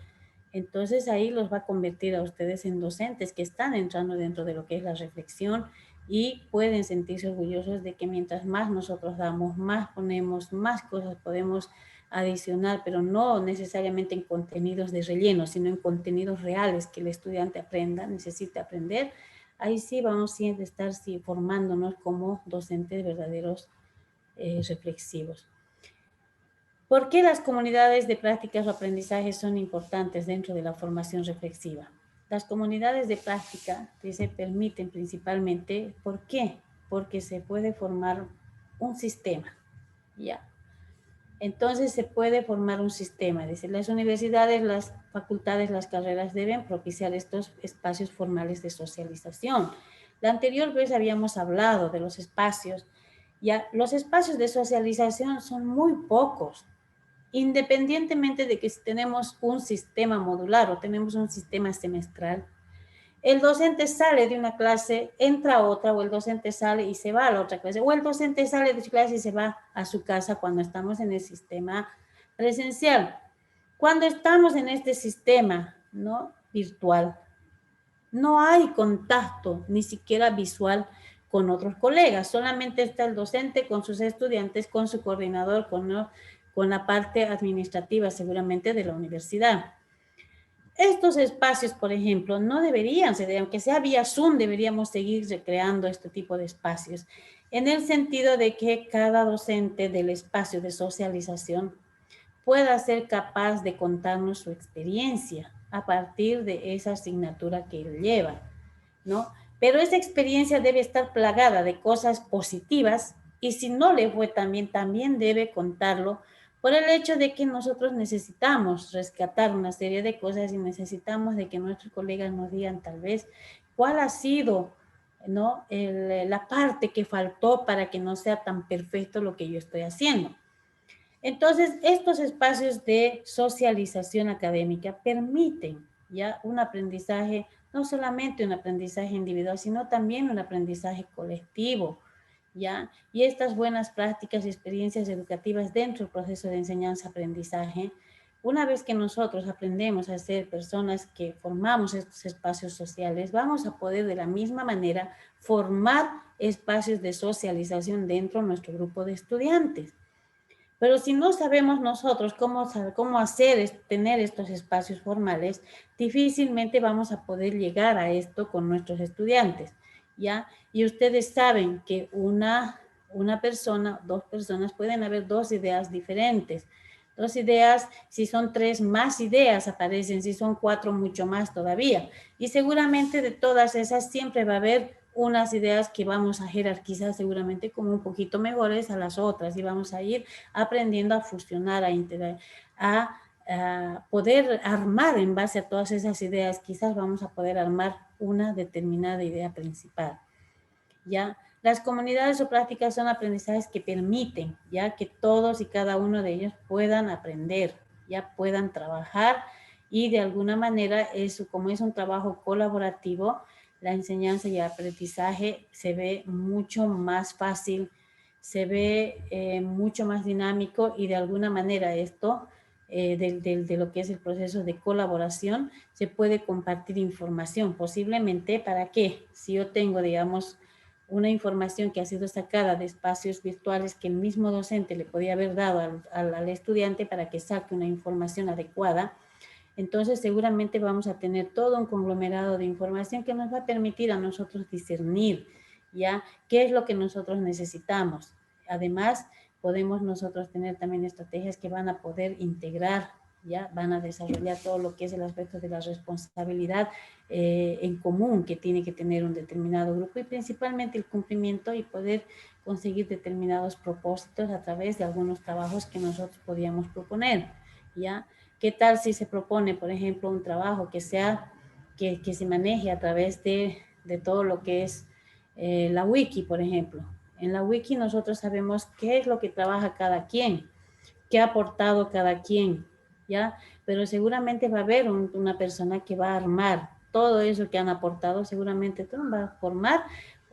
Entonces ahí los va a convertir a ustedes en docentes que están entrando dentro de lo que es la reflexión y pueden sentirse orgullosos de que mientras más nosotros damos, más ponemos, más cosas podemos adicionar, pero no necesariamente en contenidos de relleno, sino en contenidos reales que el estudiante aprenda, necesite aprender. Ahí sí vamos a estar sí, formándonos como docentes verdaderos reflexivos. ¿Por qué las comunidades de prácticas o aprendizaje son importantes dentro de la formación reflexiva? Las comunidades de práctica se permiten principalmente, ¿por qué? Porque se puede formar un sistema, ¿ya? Entonces se puede formar un sistema, es decir, las universidades, las facultades, las carreras deben propiciar estos espacios formales de socialización. La anterior vez habíamos hablado de los espacios, ya los espacios de socialización son muy pocos, independientemente de que si tenemos un sistema modular o tenemos un sistema semestral. El docente sale de una clase, entra a otra, o el docente sale y se va a la otra clase, o el docente sale de su clase y se va a su casa cuando estamos en el sistema presencial. Cuando estamos en este sistema, ¿no?, virtual, no hay contacto, ni siquiera visual, con otros colegas, solamente está el docente con sus estudiantes, con su coordinador, con la parte administrativa seguramente de la universidad. Estos espacios, por ejemplo, no deberían ser, aunque sea vía Zoom, deberíamos seguir recreando este tipo de espacios, en el sentido de que cada docente del espacio de socialización pueda ser capaz de contarnos su experiencia a partir de esa asignatura que él lleva, ¿no? Pero esa experiencia debe estar plagada de cosas positivas y si no le fue también, también debe contarlo por el hecho de que nosotros necesitamos rescatar una serie de cosas y necesitamos de que nuestros colegas nos digan tal vez cuál ha sido, ¿no?, la parte que faltó para que no sea tan perfecto lo que yo estoy haciendo. Entonces, estos espacios de socialización académica permiten ya un aprendizaje, no solamente un aprendizaje individual, sino también un aprendizaje colectivo, ¿ya? Y estas buenas prácticas y experiencias educativas dentro del proceso de enseñanza-aprendizaje, una vez que nosotros aprendemos a ser personas que formamos estos espacios sociales, vamos a poder de la misma manera formar espacios de socialización dentro de nuestro grupo de estudiantes. Pero si no sabemos nosotros cómo hacer, tener estos espacios formales, difícilmente vamos a poder llegar a esto con nuestros estudiantes, ¿ya? Y ustedes saben que una persona, dos personas, pueden haber dos ideas diferentes. Dos ideas, si son tres, más ideas aparecen, si son cuatro, mucho más todavía. Y seguramente de todas esas siempre va a haber unas ideas que vamos a jerarquizar seguramente como un poquito mejores a las otras y vamos a ir aprendiendo a fusionar, a poder armar en base a todas esas ideas. Quizás vamos a poder armar una determinada idea principal, ¿ya? Las comunidades o prácticas son aprendizajes que permiten, ya que todos y cada uno de ellos puedan aprender, ya puedan trabajar y de alguna manera, como es un trabajo colaborativo, la enseñanza y el aprendizaje se ve mucho más fácil, se ve mucho más dinámico y de alguna manera esto, de lo que es el proceso de colaboración, se puede compartir información, posiblemente para que, si yo tengo, digamos, una información que ha sido sacada de espacios virtuales que el mismo docente le podía haber dado al estudiante para que saque una información adecuada, entonces seguramente vamos a tener todo un conglomerado de información que nos va a permitir a nosotros discernir, ¿ya?, qué es lo que nosotros necesitamos. Además, podemos nosotros tener también estrategias que van a poder integrar, ¿ya?, van a desarrollar todo lo que es el aspecto de la responsabilidad en común que tiene que tener un determinado grupo y principalmente el cumplimiento y poder conseguir determinados propósitos a través de algunos trabajos que nosotros podíamos proponer, ¿ya? ¿Qué tal si se propone, por ejemplo, un trabajo que se maneje a través de todo lo que es la wiki, por ejemplo? En la wiki nosotros sabemos qué es lo que trabaja cada quien, qué ha aportado cada quien, ¿ya? Pero seguramente va a haber una persona que va a armar todo eso que han aportado, seguramente va a formar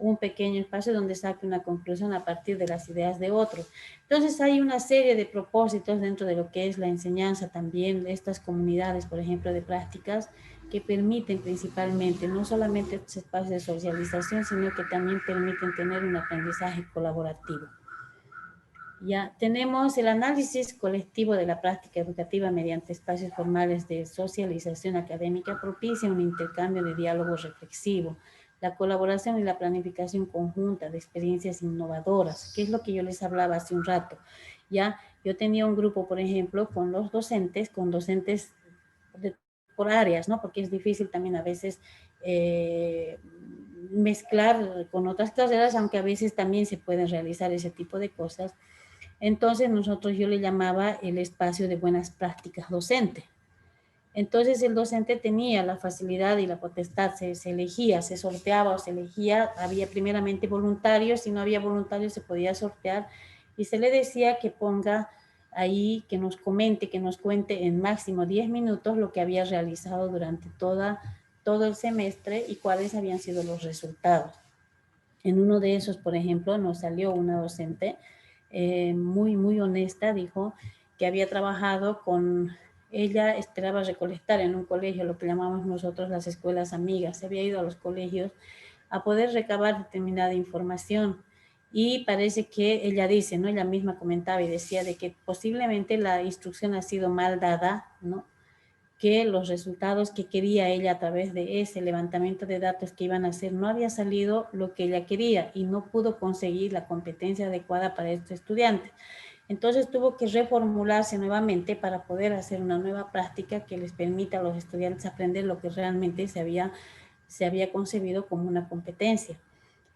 un pequeño espacio donde saque una conclusión a partir de las ideas de otros. Entonces hay una serie de propósitos dentro de lo que es la enseñanza también, de estas comunidades, por ejemplo, de prácticas, que permiten principalmente, no solamente estos espacios de socialización, sino que también permiten tener un aprendizaje colaborativo. Ya tenemos el análisis colectivo de la práctica educativa mediante espacios formales de socialización académica propicia un intercambio de diálogo reflexivo, la colaboración y la planificación conjunta de experiencias innovadoras, que es lo que yo les hablaba hace un rato. Ya yo tenía un grupo, por ejemplo, con docentes por áreas, ¿no? Porque es difícil también a veces mezclar con otras carreras, aunque a veces también se pueden realizar ese tipo de cosas. Entonces yo le llamaba el espacio de buenas prácticas docente. Entonces el docente tenía la facilidad y la potestad, se elegía, se sorteaba o se elegía, había primeramente voluntarios, si no había voluntarios se podía sortear y se le decía que ponga ahí, que nos comente, que nos cuente en máximo 10 minutos lo que había realizado durante todo el semestre y cuáles habían sido los resultados. En uno de esos, por ejemplo, nos salió una docente muy honesta, dijo que había trabajado ella esperaba recolectar en un colegio, lo que llamamos nosotros las escuelas amigas, se había ido a los colegios a poder recabar determinada información y parece que ella dice, ¿no? Ella misma comentaba y decía de que posiblemente la instrucción ha sido mal dada, ¿no? Que los resultados que quería ella a través de ese levantamiento de datos que iban a hacer no había salido lo que ella quería y no pudo conseguir la competencia adecuada para estos estudiantes. Entonces tuvo que reformularse nuevamente para poder hacer una nueva práctica que les permita a los estudiantes aprender lo que realmente se había concebido como una competencia.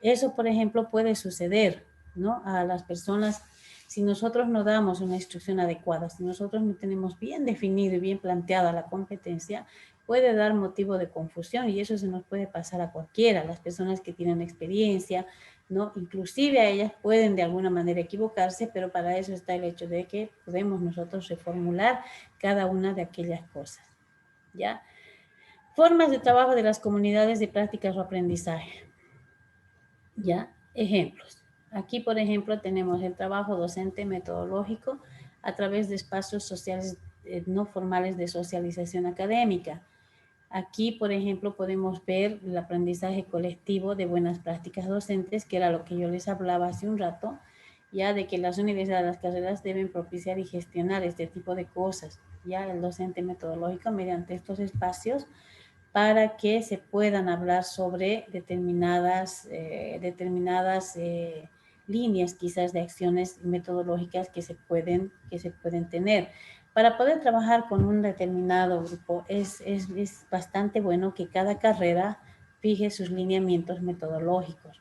Eso, por ejemplo, puede suceder, ¿no? A las personas, si nosotros no damos una instrucción adecuada, si nosotros no tenemos bien definido y bien planteada la competencia, puede dar motivo de confusión y eso se nos puede pasar a cualquiera, las personas que tienen experiencia, ¿no? Inclusive a ellas pueden de alguna manera equivocarse, pero para eso está el hecho de que podemos nosotros reformular cada una de aquellas cosas, ¿ya? Formas de trabajo de las comunidades de prácticas o aprendizaje. Ya, ejemplos. Aquí, por ejemplo, tenemos el trabajo docente metodológico a través de espacios sociales no formales de socialización académica. Aquí, por ejemplo, podemos ver el aprendizaje colectivo de buenas prácticas docentes, que era lo que yo les hablaba hace un rato, ya de que las universidades, las carreras deben propiciar y gestionar este tipo de cosas, ya el docente metodológico mediante estos espacios, para que se puedan hablar sobre determinadas líneas quizás de acciones metodológicas que se pueden tener. Para poder trabajar con un determinado grupo es bastante bueno que cada carrera fije sus lineamientos metodológicos.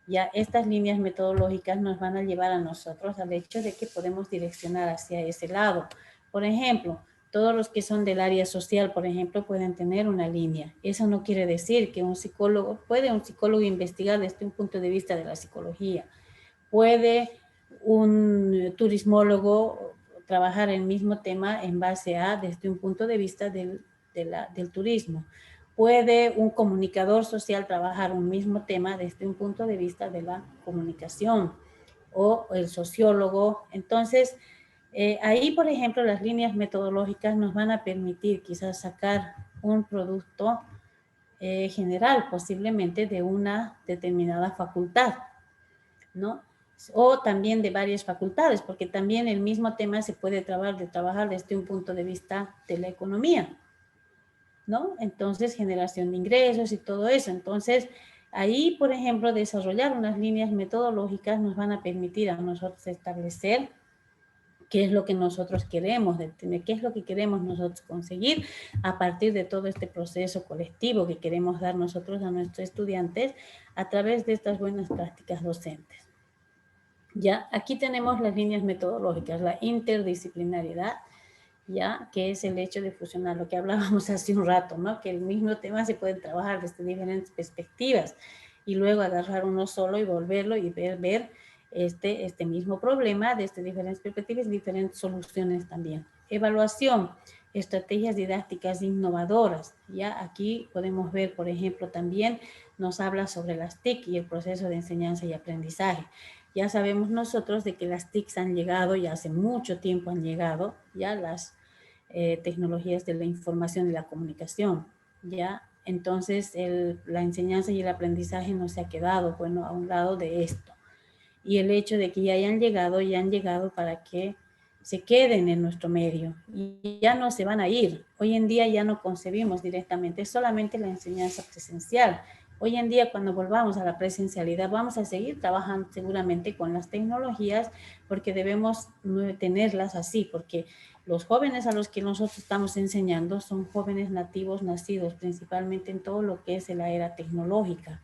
Ya estas líneas metodológicas nos van a llevar a nosotros al hecho de que podemos direccionar hacia ese lado. Por ejemplo, todos los que son del área social, por ejemplo, pueden tener una línea. Eso no quiere decir que un psicólogo investigar desde un punto de vista de la psicología. Puede un turismólogo trabajar el mismo tema en base a, desde un punto de vista del turismo. Puede un comunicador social trabajar un mismo tema desde un punto de vista de la comunicación, o el sociólogo. Entonces, ahí, por ejemplo, las líneas metodológicas nos van a permitir quizás sacar un producto general, posiblemente de una determinada facultad, ¿no? O también de varias facultades, porque también el mismo tema se puede trabajar desde un punto de vista de la economía, ¿no? Entonces, generación de ingresos y todo eso. Entonces, ahí, por ejemplo, desarrollar unas líneas metodológicas nos van a permitir a nosotros establecer qué es lo que nosotros queremos detener, qué es lo que queremos nosotros conseguir a partir de todo este proceso colectivo que queremos dar nosotros a nuestros estudiantes a través de estas buenas prácticas docentes. Ya, aquí tenemos las líneas metodológicas, la interdisciplinariedad, ya, que es el hecho de fusionar lo que hablábamos hace un rato, ¿no? Que el mismo tema se puede trabajar desde diferentes perspectivas y luego agarrar uno solo y volverlo y ver este mismo problema desde diferentes perspectivas y diferentes soluciones también. Evaluación. estrategias didácticas innovadoras. Ya aquí podemos ver, por ejemplo, también nos habla sobre las TIC y el proceso de enseñanza y aprendizaje. Ya sabemos nosotros de que las TICs han llegado, ya hace mucho tiempo han llegado, ya las tecnologías de la información y la comunicación, ya. Entonces, la enseñanza y el aprendizaje no se ha quedado, bueno, a un lado de esto. Y el hecho de que ya han llegado para que se queden en nuestro medio y ya no se van a ir. Hoy en día ya no concebimos directamente solamente la enseñanza presencial. Hoy en día, cuando volvamos a la presencialidad, vamos a seguir trabajando seguramente con las tecnologías porque debemos tenerlas así, porque los jóvenes a los que nosotros estamos enseñando son jóvenes nativos nacidos principalmente en todo lo que es la era tecnológica.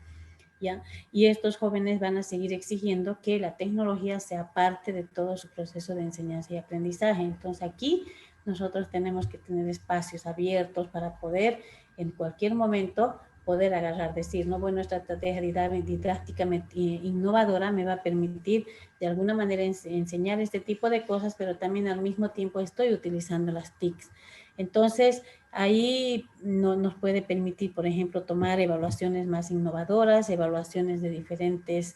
¿Ya? Y estos jóvenes van a seguir exigiendo que la tecnología sea parte de todo su proceso de enseñanza y aprendizaje. Entonces aquí nosotros tenemos que tener espacios abiertos para poder en cualquier momento poder agarrar, decir, no, bueno, esta estrategia didácticamente innovadora me va a permitir de alguna manera enseñar este tipo de cosas, pero también al mismo tiempo estoy utilizando las TICs. Entonces, ahí nos puede permitir, por ejemplo, tomar evaluaciones más innovadoras, evaluaciones de diferentes,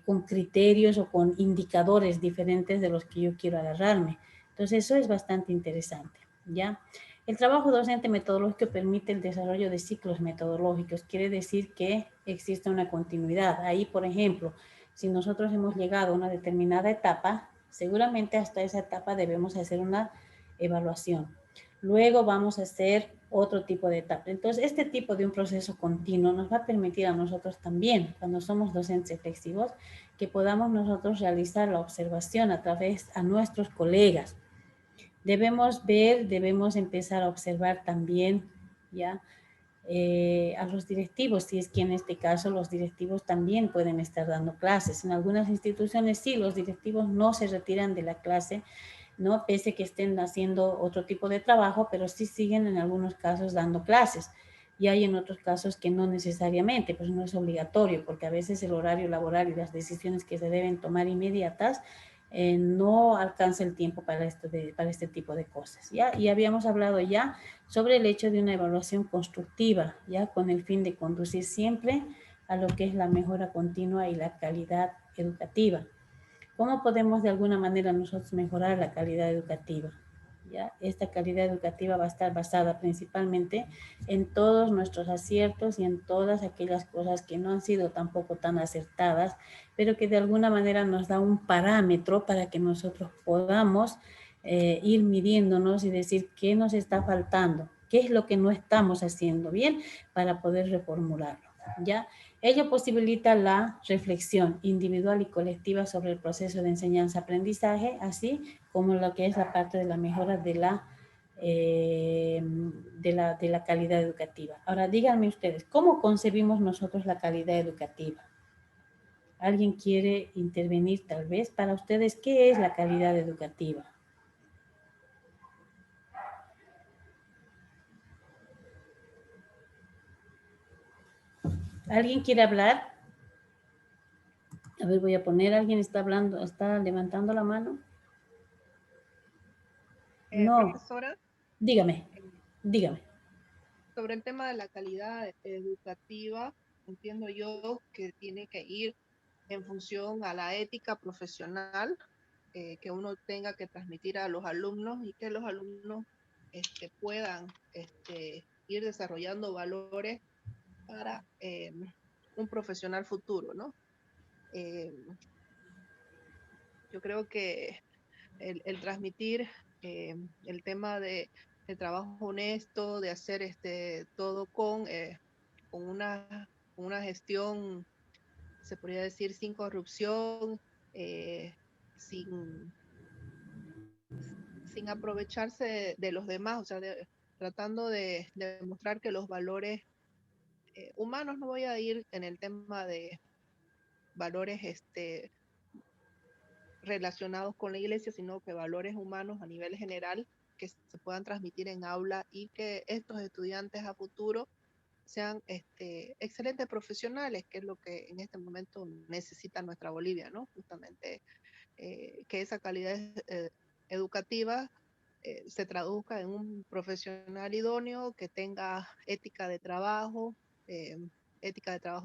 con criterios o con indicadores diferentes de los que yo quiero agarrarme. Entonces, eso es bastante interesante, ¿ya? El trabajo docente metodológico permite el desarrollo de ciclos metodológicos. Quiere decir que existe una continuidad. Ahí, por ejemplo, si nosotros hemos llegado a una determinada etapa, seguramente hasta esa etapa debemos hacer una evaluación. Luego vamos a hacer otro tipo de etapa. Entonces, este tipo de un proceso continuo nos va a permitir a nosotros también, cuando somos docentes reflexivos, que podamos nosotros realizar la observación a través a nuestros colegas. Debemos ver, debemos empezar a observar también, ¿ya? A los directivos, si es que en este caso los directivos también pueden estar dando clases. En algunas instituciones sí, los directivos no se retiran de la clase, ¿no? Pese que estén haciendo otro tipo de trabajo, pero sí siguen en algunos casos dando clases. Y hay en otros casos que no necesariamente, pues no es obligatorio, porque a veces el horario laboral y las decisiones que se deben tomar inmediatas no alcanza el tiempo para este tipo de cosas, ¿ya? Y habíamos hablado ya sobre el hecho de una evaluación constructiva, ¿ya? Con el fin de conducir siempre a lo que es la mejora continua y la calidad educativa. ¿Cómo podemos de alguna manera nosotros mejorar la calidad educativa? ¿Ya? Esta calidad educativa va a estar basada principalmente en todos nuestros aciertos y en todas aquellas cosas que no han sido tampoco tan acertadas, pero que de alguna manera nos da un parámetro para que nosotros podamos ir midiéndonos y decir qué nos está faltando, qué es lo que no estamos haciendo bien para poder reformularlo. ¿Ya? Ello posibilita la reflexión individual y colectiva sobre el proceso de enseñanza-aprendizaje, así como lo que es la parte de la mejora de la calidad educativa. Ahora, díganme ustedes, ¿cómo concebimos nosotros la calidad educativa? ¿Alguien quiere intervenir tal vez? Para ustedes, ¿qué es la calidad educativa? ¿Alguien quiere hablar? A ver, voy a poner, ¿alguien está hablando, está levantando la mano? No, Profesora, dígame, dígame. sobre el tema de la calidad educativa, entiendo yo que tiene que ir en función a la ética profesional que uno tenga que transmitir a los alumnos y que los alumnos puedan ir desarrollando valores para un profesional futuro, ¿no? Eh, yo creo que el transmitir el tema de trabajo honesto, de hacer todo con una gestión, se podría decir, sin corrupción, eh, sin, sin aprovecharse de los demás, o sea, tratando de demostrar que los valores humanos, no voy a ir en el tema de valores relacionados con la iglesia, sino que valores humanos a nivel general que se puedan transmitir en aula y que estos estudiantes a futuro sean excelentes profesionales, que es lo que en este momento necesita nuestra Bolivia, ¿no? Justamente que esa calidad educativa se traduzca en un profesional idóneo que tenga eh, ética de trabajo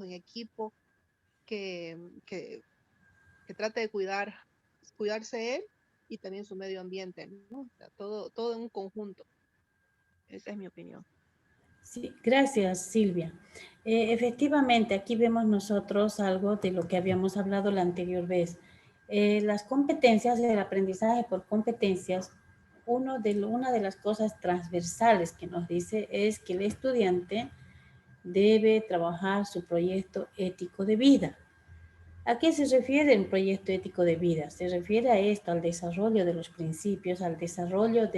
en equipo, que, que, que trate de cuidarse él y también su medio ambiente, ¿no? O sea, todo en un conjunto. Esa es mi opinión. Sí, gracias, Silvia. Efectivamente, aquí vemos nosotros algo de lo que habíamos hablado la anterior vez. Las competencias, el aprendizaje por competencias, una de las cosas transversales que nos dice es que el estudiante debe trabajar su proyecto ético de vida. ¿A qué se refiere el proyecto ético de vida? Se refiere a esto, al desarrollo de los principios, al desarrollo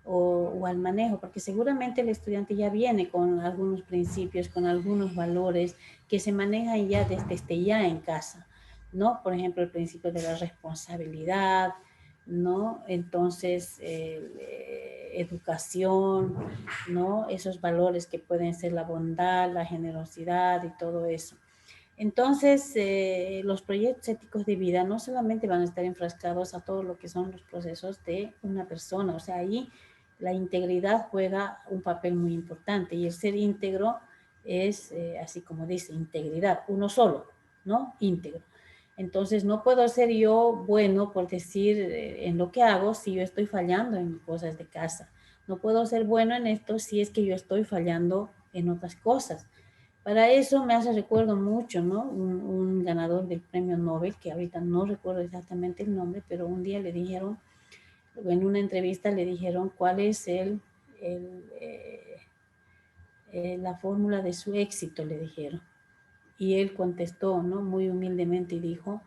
o al manejo, porque seguramente el estudiante ya viene con algunos principios, con algunos valores que se manejan ya desde ya en casa, ¿no? Por ejemplo, el principio de la responsabilidad, ¿no? Entonces, educación, ¿no? Esos valores que pueden ser la bondad, la generosidad y todo eso. Entonces, los proyectos éticos de vida no solamente van a estar enfrascados a todo lo que son los procesos de una persona, o sea, ahí la integridad juega un papel muy importante y el ser íntegro es, así como dice, integridad, uno solo, ¿no? Íntegro. Entonces, no puedo ser yo bueno por decir en lo que hago si yo estoy fallando en cosas de casa. No puedo ser bueno en esto si es que yo estoy fallando en otras cosas. Para eso me hace recuerdo mucho, ¿no? Un ganador del premio Nobel, que ahorita no recuerdo exactamente el nombre, pero un día le dijeron, en una entrevista le dijeron cuál es el, la fórmula de su éxito, le dijeron. Y él contestó, ¿no? Muy humildemente y dijo,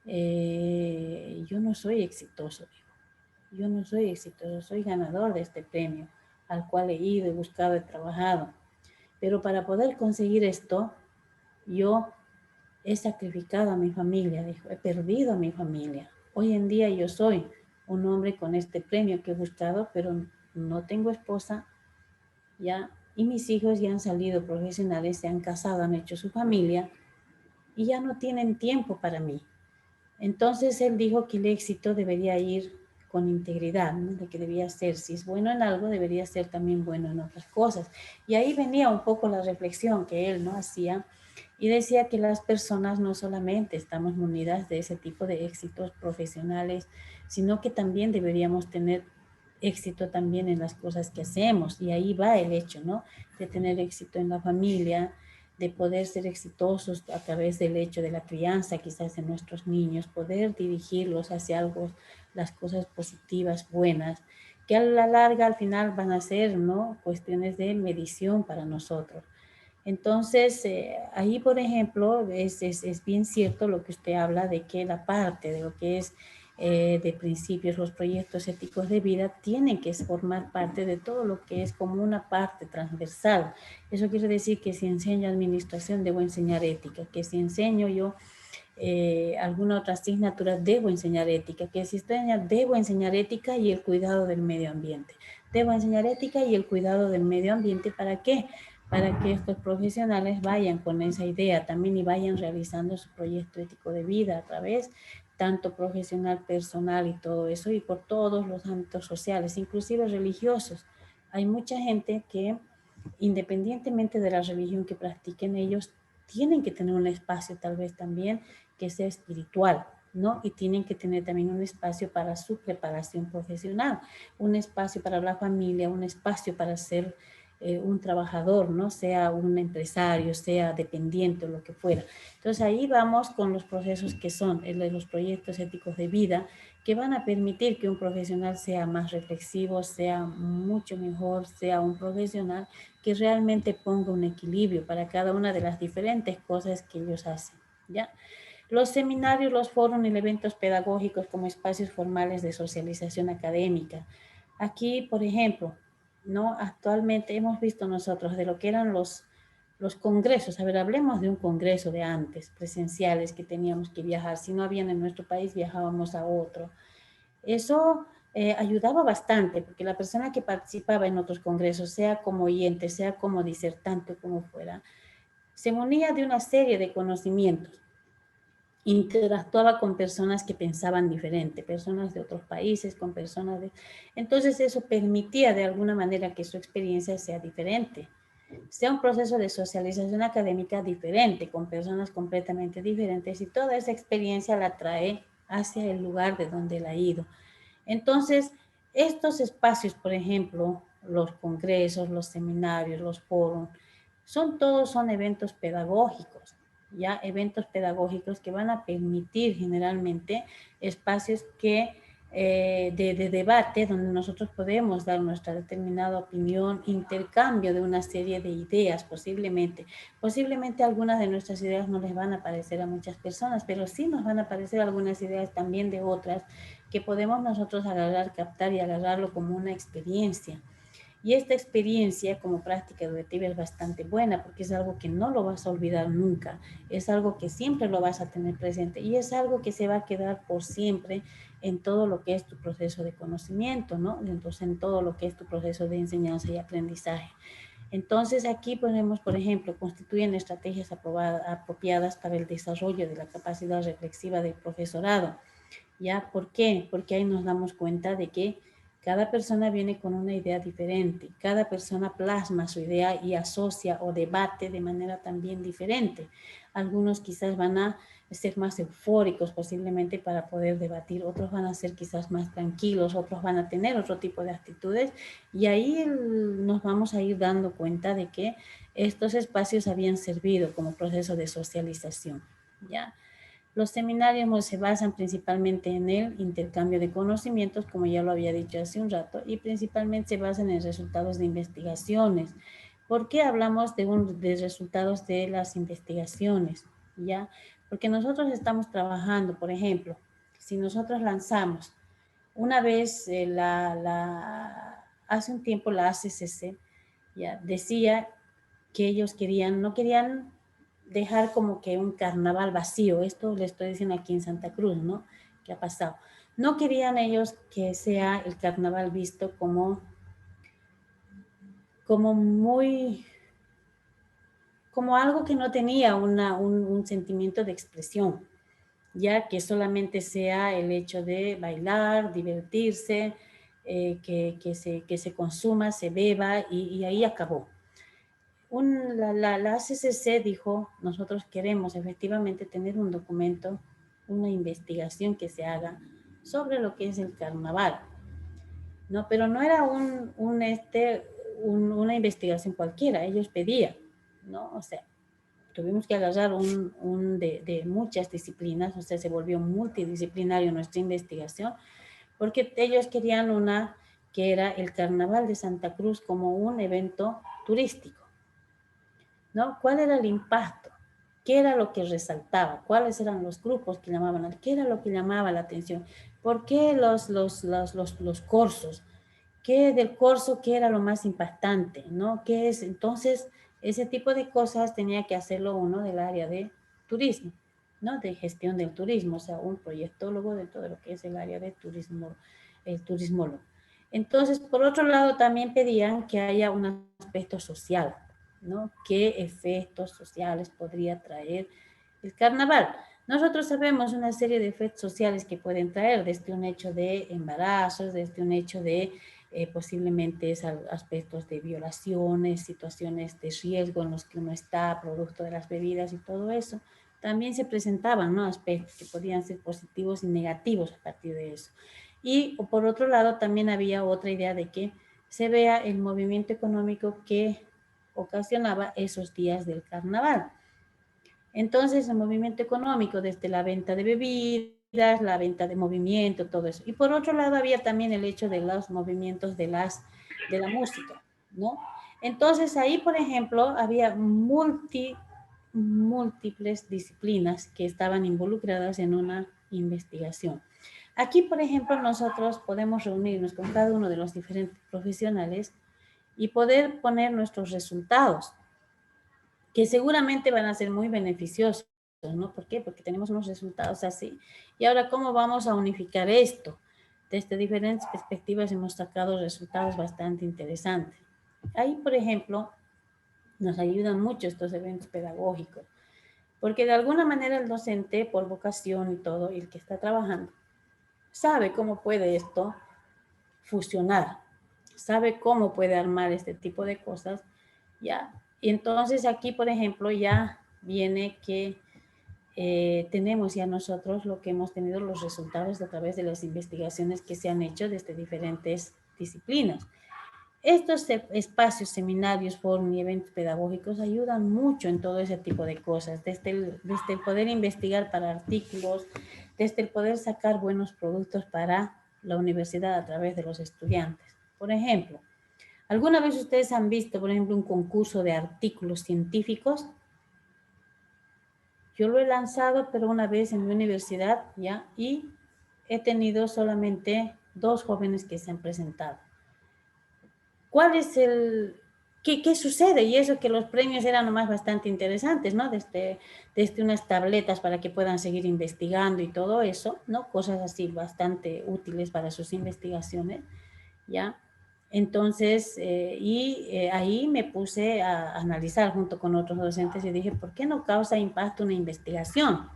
yo no soy exitoso, dijo. Yo no soy exitoso, soy ganador de este premio, al cual he ido, he buscado, he trabajado. Pero para poder conseguir esto, yo he sacrificado a mi familia, dijo, he perdido a mi familia. Hoy en día yo soy un hombre con este premio que he buscado, pero no tengo esposa ya, y mis hijos ya han salido profesionales, se han casado, han hecho su familia y ya no tienen tiempo para mí. Entonces él dijo que el éxito debería ir con integridad, ¿no? De que debía ser, si es bueno en algo, debería ser también bueno en otras cosas. Y ahí venía un poco la reflexión que él no hacía y decía que las personas no solamente estamos munidas de ese tipo de éxitos profesionales, sino que también deberíamos tener éxito también en las cosas que hacemos. Y ahí va el hecho, ¿no? De tener éxito en la familia, de poder ser exitosos a través del hecho de la crianza, quizás de nuestros niños, poder dirigirlos hacia algo, las cosas positivas, buenas, que a la larga al final van a ser, ¿no? Cuestiones de medición para nosotros. Entonces, ahí, por ejemplo, es bien cierto lo que usted habla de que la parte de lo que es de principios, los proyectos éticos de vida, tienen que formar parte de todo lo que es como una parte transversal. Eso quiere decir que si enseño administración, debo enseñar ética, que si enseño yo alguna otra asignatura, debo enseñar ética, que si estoy debo enseñar ética y el cuidado del medio ambiente. Debo enseñar ética y el cuidado del medio ambiente, ¿para qué? Para que estos profesionales vayan con esa idea también y vayan realizando su proyecto ético de vida a través tanto profesional, personal y todo eso, y por todos los ámbitos sociales, inclusive religiosos. Hay mucha gente que, independientemente de la religión que practiquen ellos, tienen que tener un espacio tal vez también que sea espiritual, ¿no? Y tienen que tener también un espacio para su preparación profesional, un espacio para la familia, un espacio para ser un trabajador, ¿no? Sea un empresario, sea dependiente o lo que fuera. Entonces ahí vamos con los procesos que son los proyectos éticos de vida que van a permitir que un profesional sea más reflexivo, sea mucho mejor, sea un profesional que realmente ponga un equilibrio para cada una de las diferentes cosas que ellos hacen, ¿ya? Los seminarios, los foros y eventos pedagógicos como espacios formales de socialización académica. Aquí, por ejemplo, ¿no? Actualmente hemos visto nosotros de lo que eran los congresos. A ver, hablemos de un congreso de antes, presenciales, que teníamos que viajar. Si no habían en nuestro país, viajábamos a otro. Eso ayudaba bastante, porque la persona que participaba en otros congresos, sea como oyente, sea como disertante, como fuera, se munía de una serie de conocimientos. interactuaba con personas que pensaban diferente, personas de otros países, con personas de... Entonces eso permitía de alguna manera que su experiencia sea diferente, sea un proceso de socialización académica diferente, con personas completamente diferentes, y toda esa experiencia la trae hacia el lugar de donde él ha ido. Entonces, estos espacios, por ejemplo, los congresos, los seminarios, los foros, son eventos pedagógicos, ya eventos pedagógicos que van a permitir generalmente espacios de debate donde nosotros podemos dar nuestra determinada opinión, intercambio de una serie de ideas posiblemente algunas de nuestras ideas no les van a parecer a muchas personas, pero sí nos van a parecer algunas ideas también de otras que podemos nosotros agarrar, captar y agarrarlo como una experiencia. Y esta experiencia como práctica educativa es bastante buena porque es algo que no lo vas a olvidar nunca, es algo que siempre lo vas a tener presente y es algo que se va a quedar por siempre en todo lo que es tu proceso de conocimiento, ¿no? Entonces, en todo lo que es tu proceso de enseñanza y aprendizaje. Entonces, aquí ponemos, por ejemplo, constituyen estrategias apropiadas para el desarrollo de la capacidad reflexiva del profesorado. ¿Ya? ¿Por qué? Porque ahí nos damos cuenta de que cada persona viene con una idea diferente, cada persona plasma su idea y asocia o debate de manera también diferente. Algunos quizás van a ser más eufóricos posiblemente para poder debatir, otros van a ser quizás más tranquilos, otros van a tener otro tipo de actitudes y ahí nos vamos a ir dando cuenta de que estos espacios habían servido como proceso de socialización, ¿ya? Los seminarios se basan principalmente en el intercambio de conocimientos, como ya lo había dicho hace un rato, y principalmente se basan en resultados de investigaciones. ¿Por qué hablamos de resultados de las investigaciones? ¿Ya? Porque nosotros estamos trabajando, por ejemplo, si nosotros lanzamos una vez, hace un tiempo la ACCC ya decía que ellos no querían dejar como que un carnaval vacío. Esto le estoy diciendo aquí en Santa Cruz, ¿no? ¿Qué ha pasado? No querían ellos que sea el carnaval visto como muy, como algo que no tenía un sentimiento de expresión, ya que solamente sea el hecho de bailar, divertirse, que se consuma, se beba y ahí acabó. La ACCC dijo, nosotros queremos efectivamente tener un documento, una investigación que se haga sobre lo que es el carnaval, ¿no? Pero no era una investigación cualquiera, ellos pedían, ¿no? O sea, tuvimos que agarrar de muchas disciplinas, o sea, se volvió multidisciplinario nuestra investigación, porque ellos querían una que era el Carnaval de Santa Cruz como un evento turístico, ¿no? ¿Cuál era el impacto? ¿Qué era lo que resaltaba? ¿Cuáles eran los grupos que llamaban? ¿Qué era lo que llamaba la atención? ¿Por qué los cursos? ¿Qué del curso, qué era lo más impactante? ¿No? ¿Qué es? Entonces, ese tipo de cosas tenía que hacerlo uno del área de turismo, ¿no? De gestión del turismo, o sea, un proyectólogo de todo lo que es el área de turismo, el turismólogo. Entonces, por otro lado, también pedían que haya un aspecto social, ¿no? ¿Qué efectos sociales podría traer el carnaval? Nosotros sabemos una serie de efectos sociales que pueden traer, desde un hecho de embarazos, desde un hecho de posiblemente aspectos de violaciones, situaciones de riesgo en los que uno está, producto de las bebidas y todo eso. También se presentaban, ¿no? Aspectos que podían ser positivos y negativos a partir de eso. Y por otro lado, también había otra idea de que se vea el movimiento económico que ocasionaba esos días del carnaval. Entonces, el movimiento económico, desde la venta de bebidas, la venta de movimiento, todo eso. Y por otro lado, había también el hecho de los movimientos de la música, ¿no? Entonces, ahí, por ejemplo, había múltiples disciplinas que estaban involucradas en una investigación. Aquí, por ejemplo, nosotros podemos reunirnos con cada uno de los diferentes profesionales y poder poner nuestros resultados, que seguramente van a ser muy beneficiosos, ¿no? ¿Por qué? Porque tenemos unos resultados así. Y ahora, ¿cómo vamos a unificar esto? Desde diferentes perspectivas hemos sacado resultados bastante interesantes. Ahí, por ejemplo, nos ayudan mucho estos eventos pedagógicos. Porque de alguna manera el docente, por vocación y todo, y el que está trabajando, sabe cómo puede esto fusionar, sabe cómo puede armar este tipo de cosas, ¿ya? Y entonces aquí, por ejemplo, ya viene que tenemos ya nosotros lo que hemos tenido los resultados a través de las investigaciones que se han hecho desde diferentes disciplinas. Estos espacios, seminarios, foros y eventos pedagógicos ayudan mucho en todo ese tipo de cosas, desde el poder investigar para artículos, desde el poder sacar buenos productos para la universidad a través de los estudiantes. Por ejemplo, ¿alguna vez ustedes han visto, por ejemplo, un concurso de artículos científicos? Yo lo he lanzado, pero una vez en mi universidad, ¿ya? Y he tenido solamente 2 jóvenes que se han presentado. ¿Cuál es qué sucede? Y eso que los premios eran nomás bastante interesantes, ¿no? Desde unas tabletas para que puedan seguir investigando y todo eso, ¿no? Cosas así bastante útiles para sus investigaciones, ¿ya? Entonces, ahí me puse a analizar junto con otros docentes y dije, ¿por qué no causa impacto una investigación?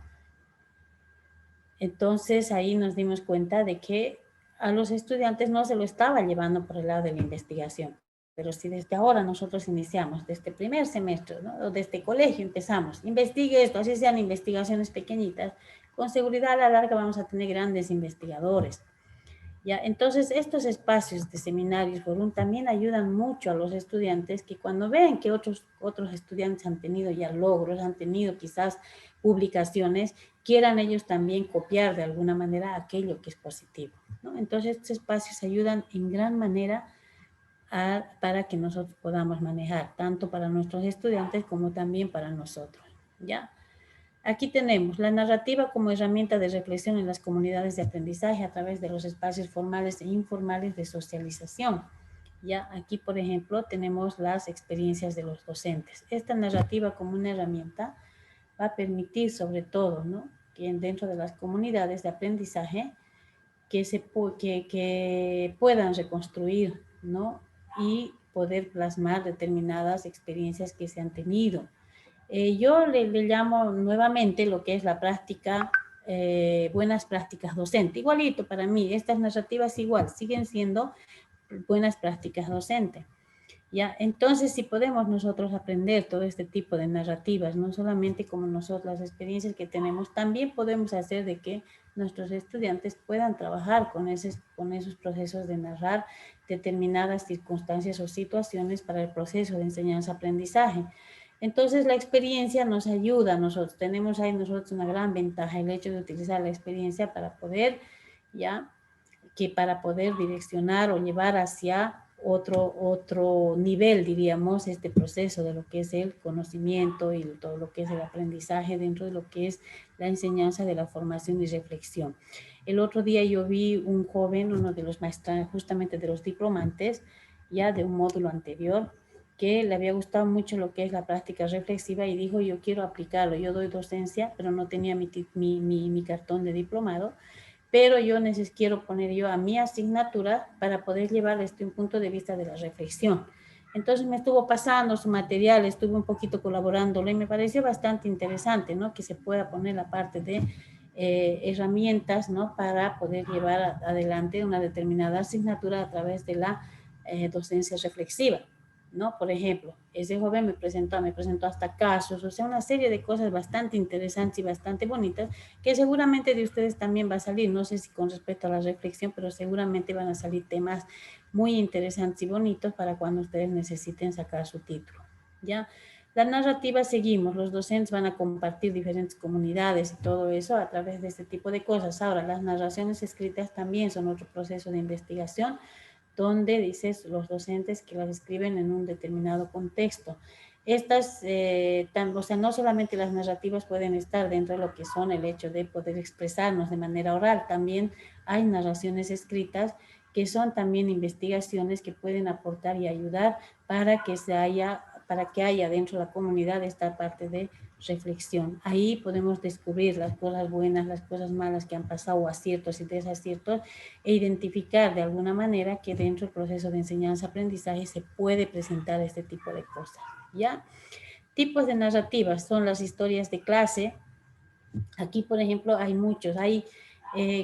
Entonces, ahí nos dimos cuenta de que a los estudiantes no se lo estaba llevando por el lado de la investigación. Pero si desde ahora nosotros iniciamos, desde el primer semestre, ¿no? O desde el colegio empezamos, investigue esto, así sean investigaciones pequeñitas, con seguridad a la larga vamos a tener grandes investigadores. ¿Ya? Entonces, estos espacios de seminarios, forum, también ayudan mucho a los estudiantes que cuando ven que otros estudiantes han tenido ya logros, han tenido quizás publicaciones, quieran ellos también copiar de alguna manera aquello que es positivo, ¿no? Entonces, estos espacios ayudan en gran manera para que nosotros podamos manejar, tanto para nuestros estudiantes como también para nosotros, ¿ya? Aquí tenemos la narrativa como herramienta de reflexión en las comunidades de aprendizaje a través de los espacios formales e informales de socialización. Ya aquí, por ejemplo, tenemos las experiencias de los docentes. Esta narrativa como una herramienta va a permitir sobre todo, ¿no?, que dentro de las comunidades de aprendizaje que puedan reconstruir, ¿no?, y poder plasmar determinadas experiencias que se han tenido. Yo le llamo nuevamente lo que es la práctica, buenas prácticas docentes. Igualito para mí, estas narrativas igual, siguen siendo buenas prácticas docentes. ¿Ya? Entonces, si podemos nosotros aprender todo este tipo de narrativas, no solamente como nosotros las experiencias que tenemos, también podemos hacer de que nuestros estudiantes puedan trabajar con esos procesos de narrar determinadas circunstancias o situaciones para el proceso de enseñanza-aprendizaje. Entonces, la experiencia nos ayuda a nosotros. Tenemos ahí nosotros una gran ventaja, el hecho de utilizar la experiencia para poder, ¿ya?, para poder direccionar o llevar hacia otro nivel, diríamos, este proceso de lo que es el conocimiento y todo lo que es el aprendizaje dentro de lo que es la enseñanza de la formación y reflexión. El otro día yo vi un joven, uno de los maestros, justamente de los diplomantes, ya de un módulo anterior, que le había gustado mucho lo que es la práctica reflexiva y dijo, yo quiero aplicarlo, yo doy docencia, pero no tenía mi cartón de diplomado, pero yo quiero poner yo a mi asignatura para poder llevar un punto de vista de la reflexión. Entonces me estuvo pasando su material, estuve un poquito colaborándolo y me pareció bastante interesante, ¿no?, que se pueda poner la parte de herramientas, ¿no?, para poder llevar adelante una determinada asignatura a través de la docencia reflexiva, ¿no? Por ejemplo, ese joven me presentó hasta casos, o sea, una serie de cosas bastante interesantes y bastante bonitas que seguramente de ustedes también va a salir, no sé si con respecto a la reflexión, pero seguramente van a salir temas muy interesantes y bonitos para cuando ustedes necesiten sacar su título, ¿ya? La narrativa seguimos, los docentes van a compartir diferentes comunidades y todo eso a través de este tipo de cosas. Ahora, las narraciones escritas también son otro proceso de investigación donde dices los docentes que las escriben en un determinado contexto. Estas, o sea, no solamente las narrativas pueden estar dentro de lo que son el hecho de poder expresarnos de manera oral, también hay narraciones escritas que son también investigaciones que pueden aportar y ayudar para que haya dentro de la comunidad esta parte de reflexión. Ahí podemos descubrir las cosas buenas, las cosas malas que han pasado, aciertos y desaciertos, e identificar de alguna manera que dentro del proceso de enseñanza-aprendizaje se puede presentar este tipo de cosas, ¿ya? Tipos de narrativas son las historias de clase. Aquí, por ejemplo, hay muchos.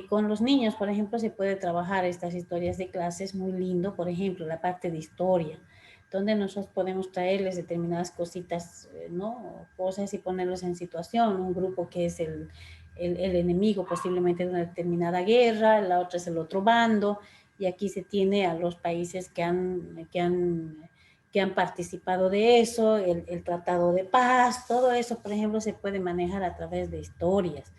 Con los niños, por ejemplo, se puede trabajar estas historias de clase. Es muy lindo, por ejemplo, la parte de historia, donde nosotros podemos traerles determinadas cositas, ¿no? Cosas y ponerlos en situación. Un grupo que es el enemigo posiblemente de una determinada guerra, la otra es el otro bando, y aquí se tiene a los países que han participado de eso, el tratado de paz, todo eso, por ejemplo, se puede manejar a través de historias.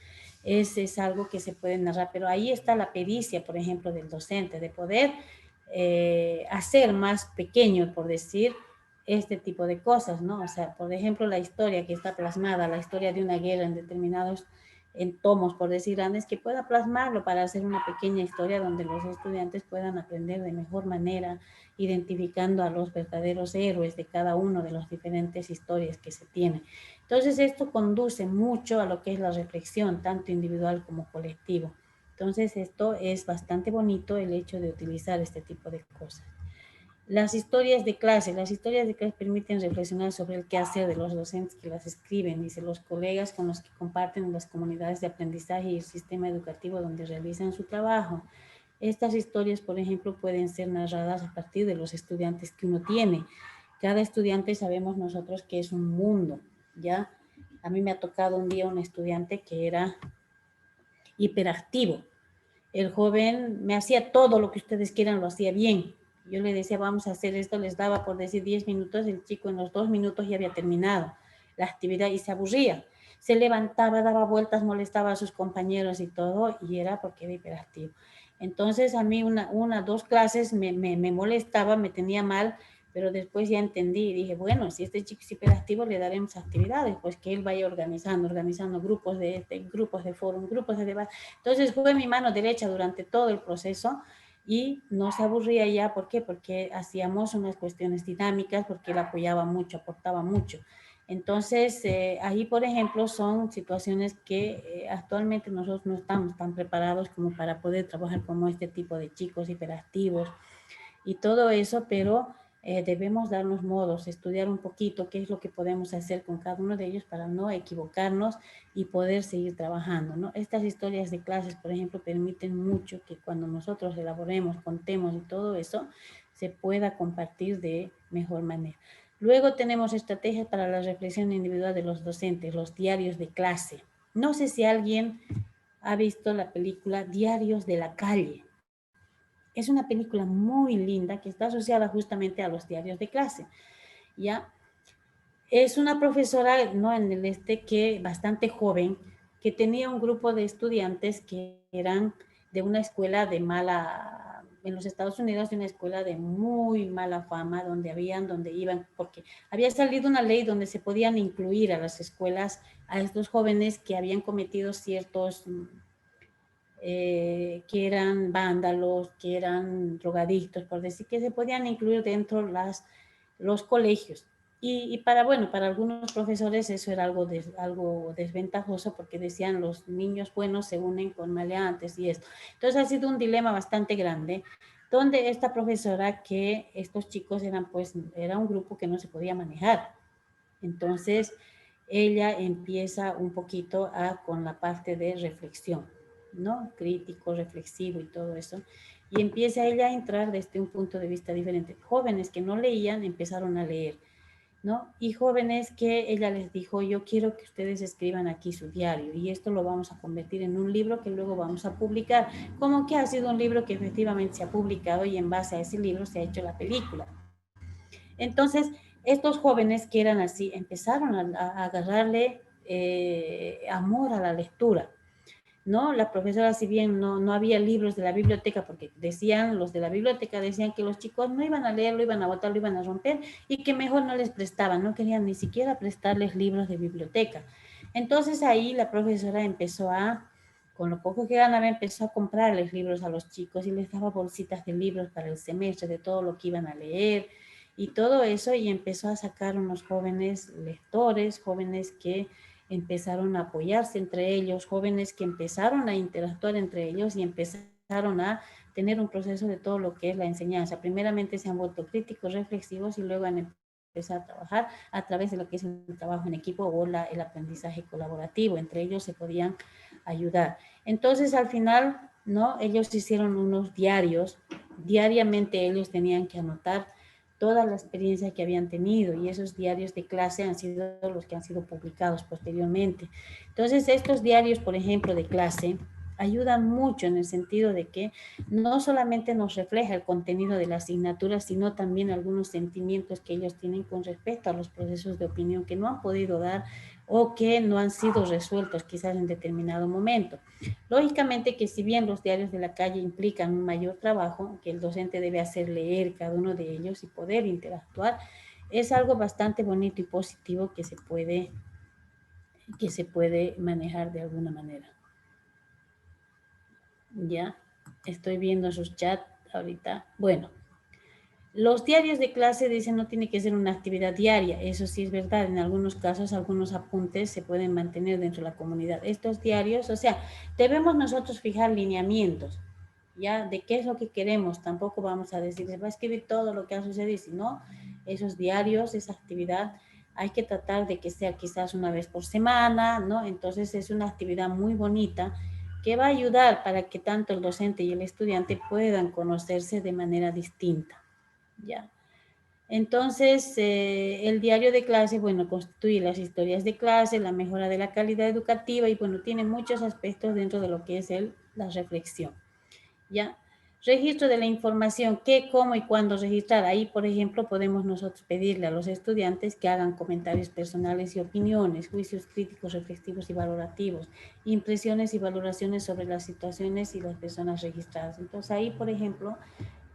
Es algo que se puede narrar, pero ahí está la pericia, por ejemplo, del docente, de poder hacer más pequeño, por decir, este tipo de cosas, ¿no? O sea, por ejemplo, la historia que está plasmada, la historia de una guerra en determinados en tomos, por decir grandes, que pueda plasmarlo para hacer una pequeña historia donde los estudiantes puedan aprender de mejor manera, identificando a los verdaderos héroes de cada uno de las diferentes historias que se tienen. Entonces, esto conduce mucho a lo que es la reflexión, tanto individual como colectivo. Entonces, esto es bastante bonito, el hecho de utilizar este tipo de cosas. Las historias de clase permiten reflexionar sobre el quehacer de los docentes que las escriben, dice, los colegas con los que comparten las comunidades de aprendizaje y el sistema educativo donde realizan su trabajo. Estas historias, por ejemplo, pueden ser narradas a partir de los estudiantes que uno tiene. Cada estudiante sabemos nosotros que es un mundo, ¿ya? A mí me ha tocado un día un estudiante que era hiperactivo. El joven me hacía todo lo que ustedes quieran, lo hacía bien. Yo le decía, vamos a hacer esto, les daba por decir 10 minutos, el chico en los 2 minutos ya había terminado la actividad y se aburría. Se levantaba, daba vueltas, molestaba a sus compañeros y todo, y era porque era hiperactivo. Entonces a mí dos clases me molestaba, me tenía mal, pero después ya entendí y dije, bueno, si este chico es hiperactivo, le daremos actividades, pues que él vaya organizando grupos de foro, grupos de debate. Entonces fue mi mano derecha durante todo el proceso y no se aburría ya. ¿Por qué? Porque hacíamos unas cuestiones dinámicas, porque él apoyaba mucho, aportaba mucho. Entonces, ahí, por ejemplo, son situaciones que actualmente nosotros no estamos tan preparados como para poder trabajar como este tipo de chicos hiperactivos y todo eso, pero debemos darnos modos, estudiar un poquito qué es lo que podemos hacer con cada uno de ellos para no equivocarnos y poder seguir trabajando, ¿no? Estas historias de clases, por ejemplo, permiten mucho que cuando nosotros elaboremos, contemos y todo eso, se pueda compartir de mejor manera. Luego tenemos estrategias para la reflexión individual de los docentes, los diarios de clase. No sé si alguien ha visto la película Diarios de la Calle. Es una película muy linda que está asociada justamente a los diarios de clase, ¿ya? Es una profesora, ¿no? En el que bastante joven, que tenía un grupo de estudiantes que eran de una escuela de mala, en los Estados Unidos, de una escuela de muy mala fama, donde iban, porque había salido una ley donde se podían incluir a las escuelas a estos jóvenes que habían cometido ciertos que eran vándalos, que eran drogadictos, por decir, que se podían incluir dentro los colegios. Para algunos profesores eso era algo desventajoso porque decían los niños buenos se unen con maleantes y esto. Entonces ha sido un dilema bastante grande donde esta profesora que estos chicos era un grupo que no se podía manejar. Entonces ella empieza un poquito con la parte de reflexión, ¿no? Crítico, reflexivo y todo eso. Y empieza ella a entrar desde un punto de vista diferente. Jóvenes que no leían empezaron a leer, ¿no? Y jóvenes que ella les dijo, yo quiero que ustedes escriban aquí su diario y esto lo vamos a convertir en un libro que luego vamos a publicar. Como que ha sido un libro que efectivamente se ha publicado y en base a ese libro se ha hecho la película. Entonces, estos jóvenes que eran así empezaron a agarrarle amor a la lectura, ¿no? La profesora, si bien no había libros de la biblioteca, porque los de la biblioteca decían que los chicos no iban a leer, lo iban a botar, lo iban a romper, y que mejor no les prestaban, no querían ni siquiera prestarles libros de biblioteca. Entonces ahí la profesora con lo poco que ganaba, empezó a comprarles libros a los chicos y les daba bolsitas de libros para el semestre, de todo lo que iban a leer, y todo eso, y empezó a sacar unos jóvenes lectores, jóvenes que empezaron a apoyarse entre ellos, jóvenes que empezaron a interactuar entre ellos y empezaron a tener un proceso de todo lo que es la enseñanza. Primeramente se han vuelto críticos, reflexivos y luego han empezar a trabajar a través de lo que es el trabajo en equipo o el aprendizaje colaborativo. Entre ellos se podían ayudar. Entonces, al final, ¿no? Ellos hicieron unos diarios. Diariamente ellos tenían que anotar toda la experiencia que habían tenido y esos diarios de clase han sido los que han sido publicados posteriormente. Entonces, estos diarios, por ejemplo, de clase, ayudan mucho en el sentido de que no solamente nos refleja el contenido de la asignatura, sino también algunos sentimientos que ellos tienen con respecto a los procesos de opinión que no han podido dar o que no han sido resueltos quizás en determinado momento. Lógicamente que si bien los diarios de la calle implican un mayor trabajo, que el docente debe hacer leer cada uno de ellos y poder interactuar, es algo bastante bonito y positivo que se puede manejar de alguna manera. Ya, estoy viendo sus chats ahorita. Bueno, los diarios de clase dicen no tiene que ser una actividad diaria. Eso sí es verdad. En algunos casos, algunos apuntes se pueden mantener dentro de la comunidad. Estos diarios, o sea, debemos nosotros fijar lineamientos, ¿ya? De qué es lo que queremos. Tampoco vamos a decir, se va a escribir todo lo que ha sucedido, sino esos diarios, esa actividad, hay que tratar de que sea quizás una vez por semana, ¿no? Entonces es una actividad muy bonita que va a ayudar para que tanto el docente y el estudiante puedan conocerse de manera distinta, ¿ya? Entonces, el diario de clase, bueno, constituye las historias de clase, la mejora de la calidad educativa y, bueno, tiene muchos aspectos dentro de lo que es la reflexión, ¿ya? Registro de la información, qué, cómo y cuándo registrar. Ahí, por ejemplo, podemos nosotros pedirle a los estudiantes que hagan comentarios personales y opiniones, juicios críticos, reflexivos y valorativos, impresiones y valoraciones sobre las situaciones y las personas registradas. Entonces, ahí, por ejemplo,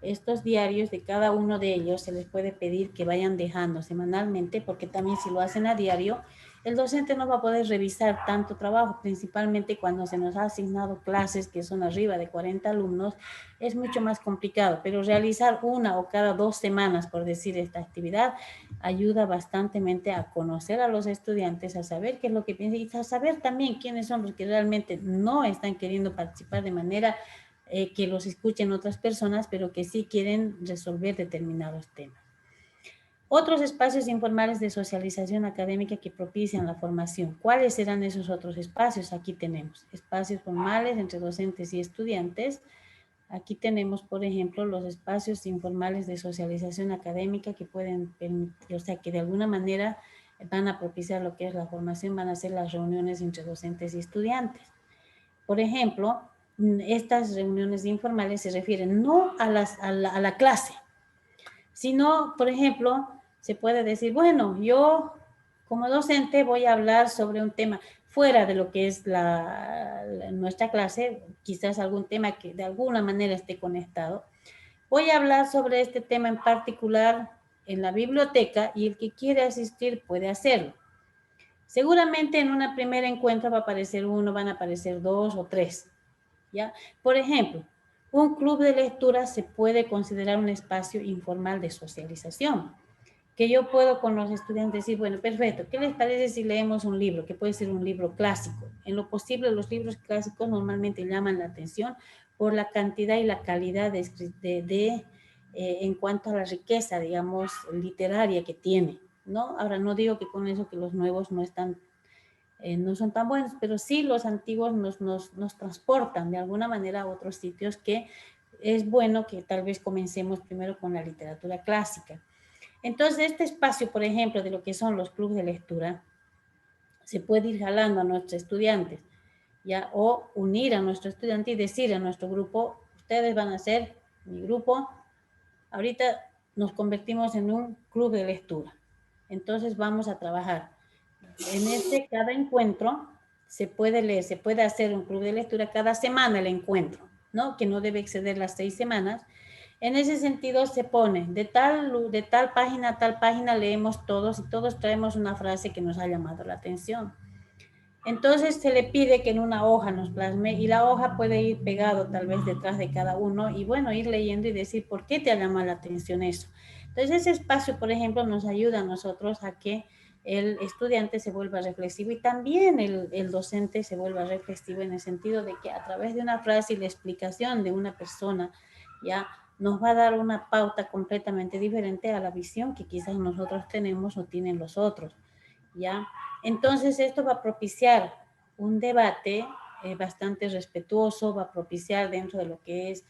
estos diarios de cada uno de ellos se les puede pedir que vayan dejando semanalmente, porque también si lo hacen a diario, el docente no va a poder revisar tanto trabajo, principalmente cuando se nos ha asignado clases que son arriba de 40 alumnos, es mucho más complicado, pero realizar una o cada 2 semanas, por decir esta actividad, ayuda bastantemente a conocer a los estudiantes, a saber qué es lo que piensan y a saber también quiénes son los que realmente no están queriendo participar de manera que los escuchen otras personas, pero que sí quieren resolver determinados temas. Otros espacios informales de socialización académica que propician la formación. ¿Cuáles serán esos otros espacios? Aquí tenemos espacios formales entre docentes y estudiantes. Aquí tenemos, por ejemplo, los espacios informales de socialización académica que pueden permitir, o sea, que de alguna manera van a propiciar lo que es la formación, van a ser las reuniones entre docentes y estudiantes. Por ejemplo, estas reuniones informales se refieren no a la clase, sino, por ejemplo, se puede decir, bueno, yo como docente voy a hablar sobre un tema fuera de lo que es nuestra clase, quizás algún tema que de alguna manera esté conectado. Voy a hablar sobre este tema en particular en la biblioteca y el que quiere asistir puede hacerlo. Seguramente en una primera encuentro va a aparecer uno, van a aparecer 2 o 3. ¿Ya? Por ejemplo, un club de lectura se puede considerar un espacio informal de socialización, que yo puedo con los estudiantes decir, bueno, perfecto, ¿qué les parece si leemos un libro? Que puede ser un libro clásico. En lo posible, los libros clásicos normalmente llaman la atención por la cantidad y la calidad en cuanto a la riqueza, digamos, literaria que tiene, ¿no? Ahora, no digo que con eso que los nuevos no están no son tan buenos, pero sí los antiguos nos transportan de alguna manera a otros sitios que es bueno que tal vez comencemos primero con la literatura clásica. Entonces, este espacio, por ejemplo, de lo que son los clubes de lectura, se puede ir jalando a nuestros estudiantes, ¿ya? O unir a nuestro estudiante y decir a nuestro grupo, ustedes van a ser mi grupo, ahorita nos convertimos en un club de lectura. Entonces, vamos a trabajar. En cada encuentro se puede leer, se puede hacer un club de lectura cada semana el encuentro, ¿no? Que no debe exceder las 6 semanas. En ese sentido se pone de tal página a tal página leemos todos y todos traemos una frase que nos ha llamado la atención. Entonces se le pide que en una hoja nos plasme y la hoja puede ir pegado tal vez detrás de cada uno y bueno, ir leyendo y decir por qué te ha llamado la atención eso. Entonces ese espacio, por ejemplo, nos ayuda a nosotros a que el estudiante se vuelva reflexivo y también el docente se vuelva reflexivo en el sentido de que a través de una frase y la explicación de una persona ya nos va a dar una pauta completamente diferente a la visión que quizás nosotros tenemos o tienen los otros, ¿ya? Entonces esto va a propiciar un debate bastante respetuoso, va a propiciar dentro de lo que es,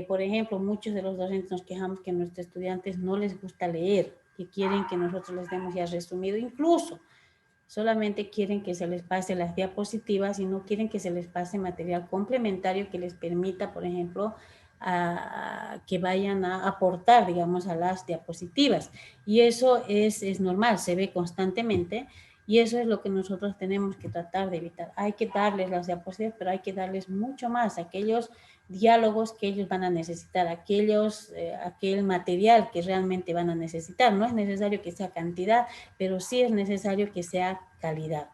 por ejemplo, muchos de los docentes nos quejamos que a nuestros estudiantes no les gusta leer, que quieren que nosotros les demos ya resumido, incluso solamente quieren que se les pase las diapositivas y no quieren que se les pase material complementario que les permita, por ejemplo, que vayan a aportar, digamos, a las diapositivas. Y eso es normal, se ve constantemente y eso es lo que nosotros tenemos que tratar de evitar. Hay que darles las diapositivas, pero hay que darles mucho más, aquellos diálogos que ellos van a necesitar, aquel material que realmente van a necesitar. No es necesario que sea cantidad, pero sí es necesario que sea calidad.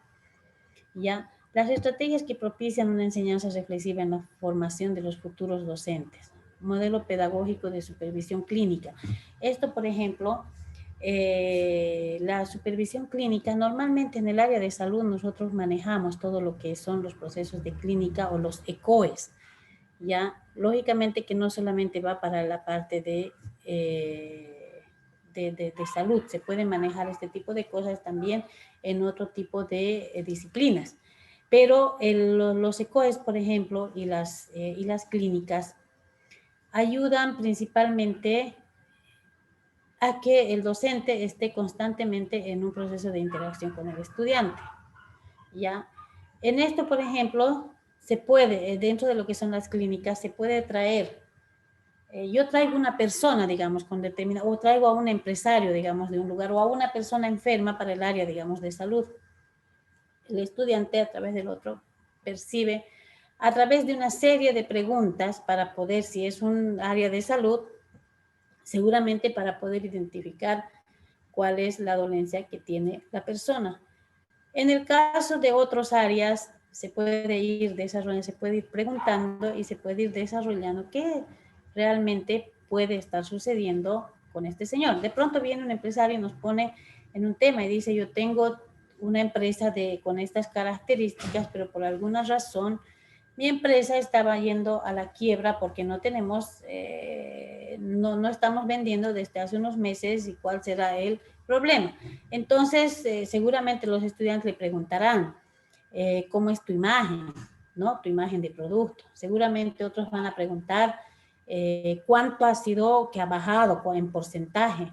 ¿Ya? Las estrategias que propician una enseñanza reflexiva en la formación de los futuros docentes. Modelo pedagógico de supervisión clínica. Esto, por ejemplo, la supervisión clínica, normalmente en el área de salud nosotros manejamos todo lo que son los procesos de clínica o los ECOES. Ya, lógicamente que no solamente va para la parte de salud, se puede manejar este tipo de cosas también en otro tipo de disciplinas. Pero los ECOES, por ejemplo, y las clínicas ayudan principalmente a que el docente esté constantemente en un proceso de interacción con el estudiante. ¿Ya? En esto, por ejemplo, se puede, dentro de lo que son las clínicas, se puede traer, yo traigo una persona, digamos, con determinado, o traigo a un empresario, digamos, de un lugar, o a una persona enferma para el área, digamos, de salud. El estudiante, a través del otro, percibe, a través de una serie de preguntas, para poder, si es un área de salud, seguramente para poder identificar cuál es la dolencia que tiene la persona. En el caso de otras áreas, se puede ir desarrollando, se puede ir preguntando y se puede ir desarrollando qué realmente puede estar sucediendo con este señor. De pronto viene un empresario y nos pone en un tema y dice, yo tengo una empresa con estas características, pero por alguna razón mi empresa estaba yendo a la quiebra porque no tenemos, no estamos vendiendo desde hace unos meses y cuál será el problema. Entonces, seguramente los estudiantes le preguntarán, ¿cómo es tu imagen? ¿No? Tu imagen de producto. Seguramente otros van a preguntar, ¿cuánto ha sido que ha bajado en porcentaje?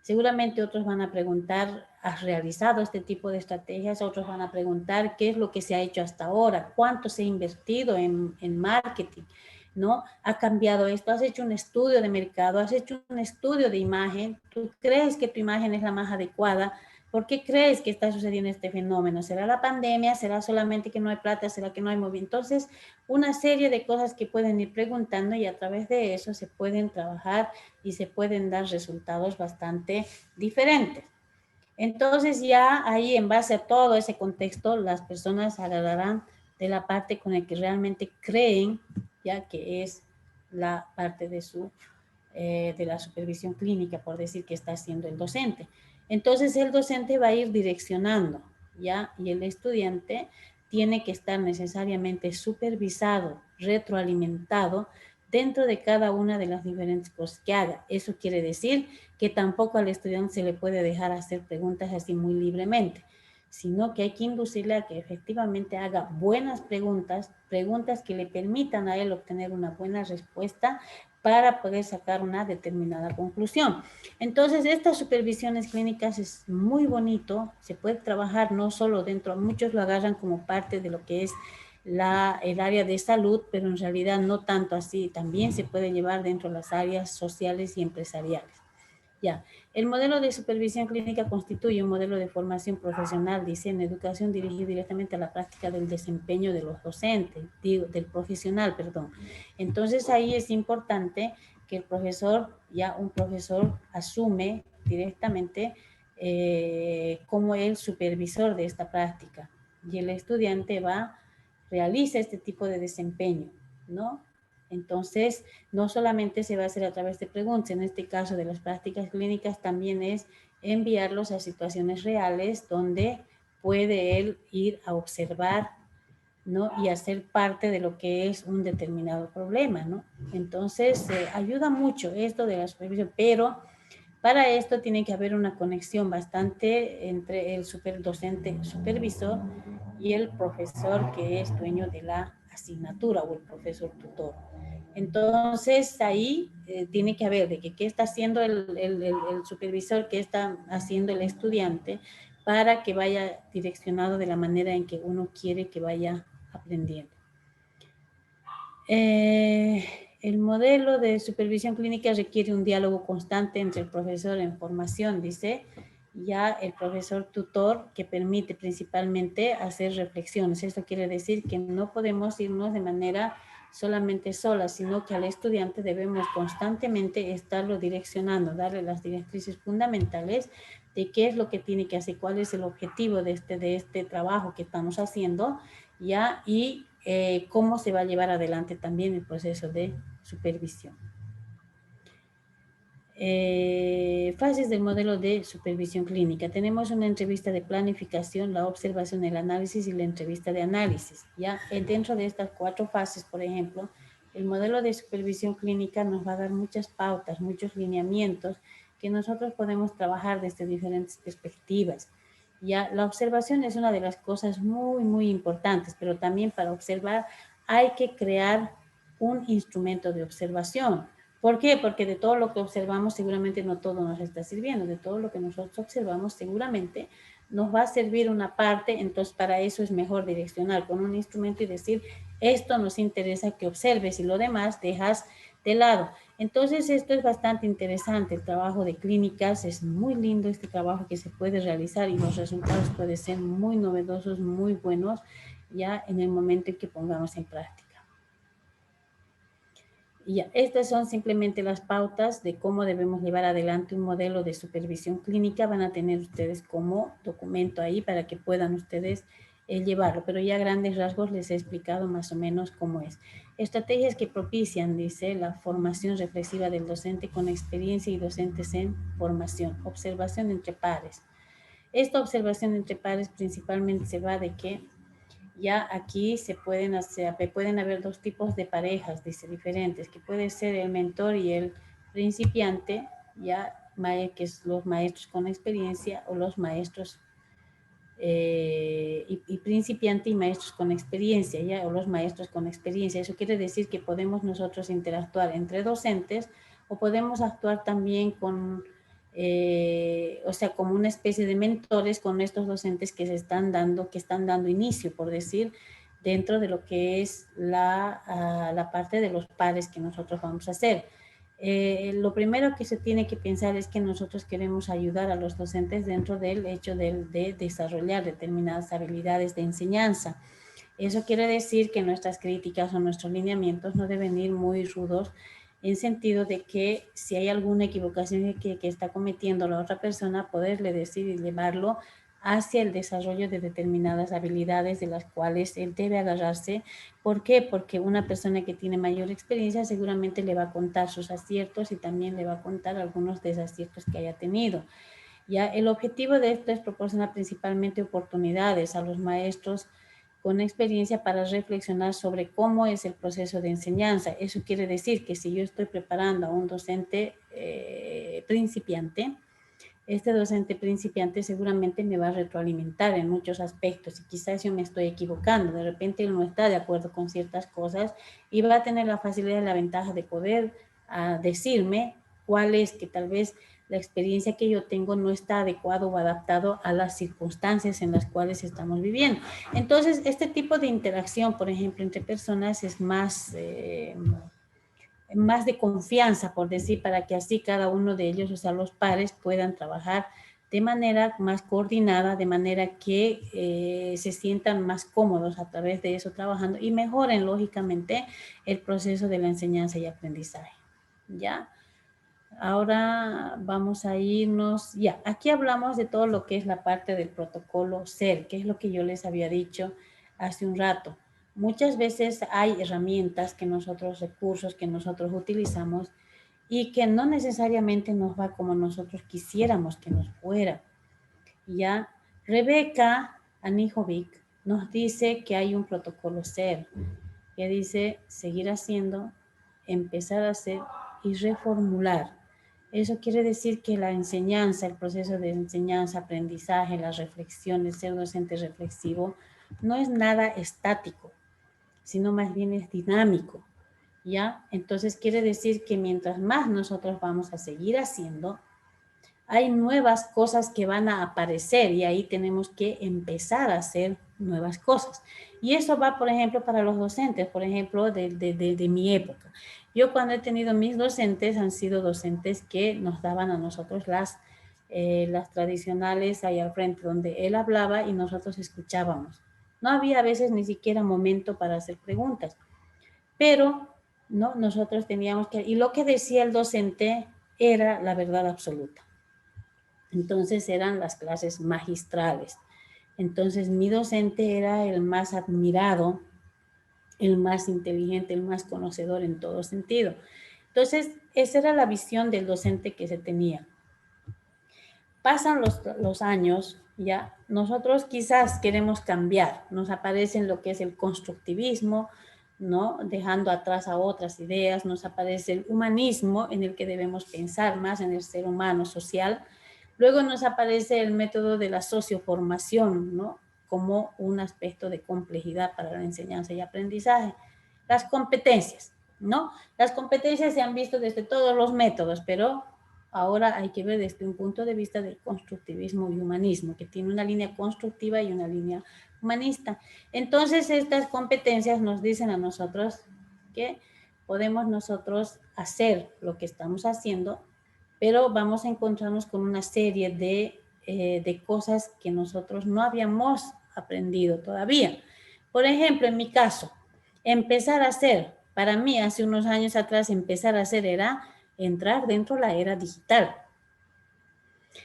Seguramente otros van a preguntar, ¿has realizado este tipo de estrategias? Otros van a preguntar, ¿qué es lo que se ha hecho hasta ahora? ¿Cuánto se ha invertido en marketing? ¿No? ¿Ha cambiado esto? ¿Has hecho un estudio de mercado? ¿Has hecho un estudio de imagen? ¿Tú crees que tu imagen es la más adecuada? ¿Por qué crees que está sucediendo este fenómeno? ¿Será la pandemia? ¿Será solamente que no hay plata? ¿Será que no hay movimiento? Entonces, una serie de cosas que pueden ir preguntando y a través de eso se pueden trabajar y se pueden dar resultados bastante diferentes. Entonces ya ahí en base a todo ese contexto las personas agarrarán de la parte con la que realmente creen, ya que es la parte de la supervisión clínica, por decir que está haciendo el docente. Entonces el docente va a ir direccionando, ¿ya? Y el estudiante tiene que estar necesariamente supervisado, retroalimentado dentro de cada una de las diferentes cosas que haga. Eso quiere decir que tampoco al estudiante se le puede dejar hacer preguntas así muy libremente, sino que hay que inducirle a que efectivamente haga buenas preguntas, preguntas que le permitan a él obtener una buena respuesta para poder sacar una determinada conclusión. Entonces, estas supervisiones clínicas es muy bonito, se puede trabajar no solo dentro, muchos lo agarran como parte de lo que es el área de salud, pero en realidad no tanto así, también se puede llevar dentro de las áreas sociales y empresariales. Ya, el modelo de supervisión clínica constituye un modelo de formación profesional, dice, en educación dirigido directamente a la práctica del desempeño de los docentes, del profesional, perdón. Entonces ahí es importante que el profesor, ya un profesor asume directamente como el supervisor de esta práctica y el estudiante realiza este tipo de desempeño, ¿no? Entonces, no solamente se va a hacer a través de preguntas, en este caso de las prácticas clínicas también es enviarlos a situaciones reales donde puede él ir a observar ¿no? Y hacer parte de lo que es un determinado problema, ¿no? Entonces, ayuda mucho esto de la supervisión, pero para esto tiene que haber una conexión bastante entre el docente supervisor y el profesor que es dueño de la asignatura o el profesor tutor. Entonces ahí tiene que haber de que qué está haciendo el supervisor, qué está haciendo el estudiante para que vaya direccionado de la manera en que uno quiere que vaya aprendiendo. El modelo de supervisión clínica requiere un diálogo constante entre el profesor en formación, dice, ya el profesor tutor, que permite principalmente hacer reflexiones. Esto quiere decir que no podemos irnos de manera solamente sola, sino que al estudiante debemos constantemente estarlo direccionando, darle las directrices fundamentales de qué es lo que tiene que hacer, cuál es el objetivo de este trabajo que estamos haciendo, ya, y cómo se va a llevar adelante también el proceso de supervisión. Fases del modelo de supervisión clínica. Tenemos una entrevista de planificación, la observación, el análisis y la entrevista de análisis. Ya dentro de estas 4 fases, por ejemplo, el modelo de supervisión clínica nos va a dar muchas pautas, muchos lineamientos que nosotros podemos trabajar desde diferentes perspectivas. Ya la observación es una de las cosas muy, muy importantes, pero también para observar hay que crear un instrumento de observación. ¿Por qué? Porque de todo lo que observamos seguramente no todo nos está sirviendo. De todo lo que nosotros observamos seguramente nos va a servir una parte. Entonces para eso es mejor direccionar con un instrumento y decir, esto nos interesa que observes y lo demás dejas de lado. Entonces esto es bastante interesante. El trabajo de clínicas es muy lindo, este trabajo que se puede realizar y los resultados pueden ser muy novedosos, muy buenos ya en el momento en que pongamos en práctica. Y ya, estas son simplemente las pautas de cómo debemos llevar adelante un modelo de supervisión clínica. Van a tener ustedes como documento ahí para que puedan ustedes llevarlo, pero ya a grandes rasgos les he explicado más o menos cómo es. Estrategias que propician, dice, la formación reflexiva del docente con experiencia y docentes en formación. Observación entre pares. Esta observación entre pares principalmente se va de que ya aquí pueden haber 2 tipos de parejas, dice, diferentes, que puede ser el mentor y el principiante, ya que es los maestros con experiencia o los maestros y principiante y maestros con experiencia, ya, o los maestros con experiencia. Eso quiere decir que podemos nosotros interactuar entre docentes o podemos actuar también con o sea, como una especie de mentores con estos docentes que están dando inicio, por decir, dentro de lo que es la parte de los pares que nosotros vamos a hacer. Lo primero que se tiene que pensar es que nosotros queremos ayudar a los docentes dentro del hecho de desarrollar determinadas habilidades de enseñanza. Eso quiere decir que nuestras críticas o nuestros lineamientos no deben ir muy rudos, en sentido de que si hay alguna equivocación que está cometiendo la otra persona, poderle decir y llevarlo hacia el desarrollo de determinadas habilidades de las cuales él debe agarrarse. ¿Por qué? Porque una persona que tiene mayor experiencia seguramente le va a contar sus aciertos y también le va a contar algunos desaciertos que haya tenido. Ya el objetivo de esto es proporcionar principalmente oportunidades a los maestros con experiencia para reflexionar sobre cómo es el proceso de enseñanza. Eso quiere decir que si yo estoy preparando a un docente principiante, este docente principiante seguramente me va a retroalimentar en muchos aspectos y quizás yo me estoy equivocando. De repente él no está de acuerdo con ciertas cosas y va a tener la facilidad y la ventaja de poder decirme cuál es que tal vez la experiencia que yo tengo no está adecuado o adaptado a las circunstancias en las cuales estamos viviendo. Entonces, este tipo de interacción, por ejemplo, entre personas es más de confianza, por decir, para que así cada uno de ellos, o sea, los pares, puedan trabajar de manera más coordinada, de manera que se sientan más cómodos a través de eso trabajando y mejoren, lógicamente, el proceso de la enseñanza y aprendizaje. ¿Ya? Ahora vamos a irnos, ya, aquí hablamos de todo lo que es la parte del protocolo SER, que es lo que yo les había dicho hace un rato. Muchas veces hay herramientas recursos que nosotros utilizamos y que no necesariamente nos va como nosotros quisiéramos que nos fuera. Ya, Rebeca Anijovic nos dice que hay un protocolo SER, que dice seguir haciendo, empezar a hacer y reformular. Eso quiere decir que la enseñanza, el proceso de enseñanza, aprendizaje, la reflexión, el ser docente reflexivo, no es nada estático, sino más bien es dinámico, ¿ya? Entonces quiere decir que mientras más nosotros vamos a seguir haciendo, hay nuevas cosas que van a aparecer y ahí tenemos que empezar a hacer nuevas cosas. Y eso va, por ejemplo, para los docentes, por ejemplo, de mi época. Yo cuando he tenido mis docentes, han sido docentes que nos daban a nosotros las tradicionales ahí al frente, donde él hablaba y nosotros escuchábamos. No había a veces ni siquiera momento para hacer preguntas, pero no, nosotros teníamos que, y lo que decía el docente era la verdad absoluta. Entonces eran las clases magistrales. Entonces mi docente era el más admirado, el más inteligente, el más conocedor en todo sentido. Entonces esa era la visión del docente que se tenía. Pasan los años, ya nosotros quizás queremos cambiar, nos aparece lo que es el constructivismo, ¿no? Dejando atrás a otras ideas, nos aparece el humanismo en el que debemos pensar más en el ser humano social. Luego nos aparece el método de la socioformación, ¿no? Como un aspecto de complejidad para la enseñanza y aprendizaje. Las competencias, ¿no? Las competencias se han visto desde todos los métodos, pero ahora hay que ver desde un punto de vista del constructivismo y humanismo, que tiene una línea constructiva y una línea humanista. Entonces, estas competencias nos dicen a nosotros que podemos nosotros hacer lo que estamos haciendo, pero vamos a encontrarnos con una serie de cosas que nosotros no habíamos aprendido todavía. Por ejemplo, en mi caso, empezar a hacer, para mí hace unos años atrás, empezar a hacer era entrar dentro de la era digital.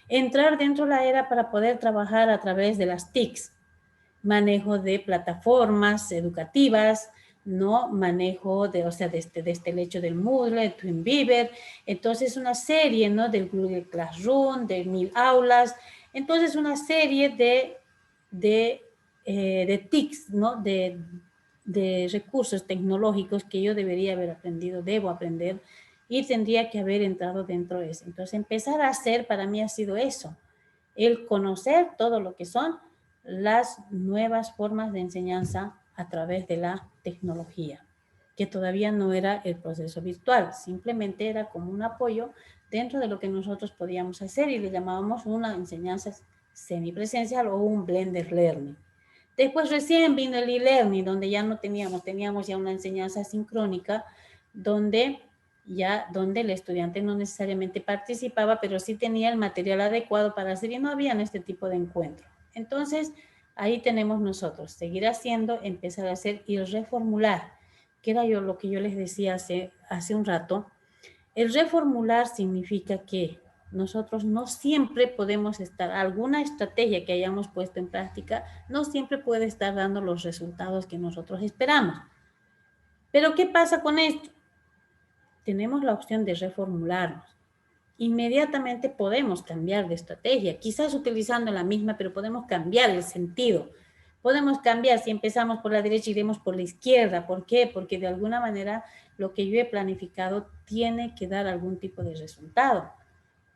Entrar dentro de la era para poder trabajar a través de las TICs, manejo de plataformas educativas, ¿no? Manejo de, o sea, desde el hecho del Moodle, de Twinbeaver, entonces una serie, ¿no? Del Google Classroom, de 1000 aulas, entonces una serie de TICs, ¿no? De recursos tecnológicos que yo debería haber aprendido, debo aprender, y tendría que haber entrado dentro de eso. Entonces, empezar a hacer para mí ha sido eso, el conocer todo lo que son las nuevas formas de enseñanza a través de la tecnología, que todavía no era el proceso virtual, simplemente era como un apoyo dentro de lo que nosotros podíamos hacer y le llamábamos una enseñanza semipresencial o un blended learning. Después recién vino el e-learning, donde ya no teníamos ya una enseñanza sincrónica, donde el estudiante no necesariamente participaba, pero sí tenía el material adecuado para hacer y no había este tipo de encuentro. Entonces, ahí tenemos nosotros, seguir haciendo, empezar a hacer y reformular, que era lo que yo les decía hace un rato. El reformular significa que nosotros no siempre podemos estar, alguna estrategia que hayamos puesto en práctica, no siempre puede estar dando los resultados que nosotros esperamos. Pero ¿qué pasa con esto? Tenemos la opción de reformularnos. Inmediatamente podemos cambiar de estrategia, quizás utilizando la misma, pero podemos cambiar el sentido. Podemos cambiar, si empezamos por la derecha, iremos por la izquierda. ¿Por qué? Porque de alguna manera lo que yo he planificado tiene que dar algún tipo de resultado.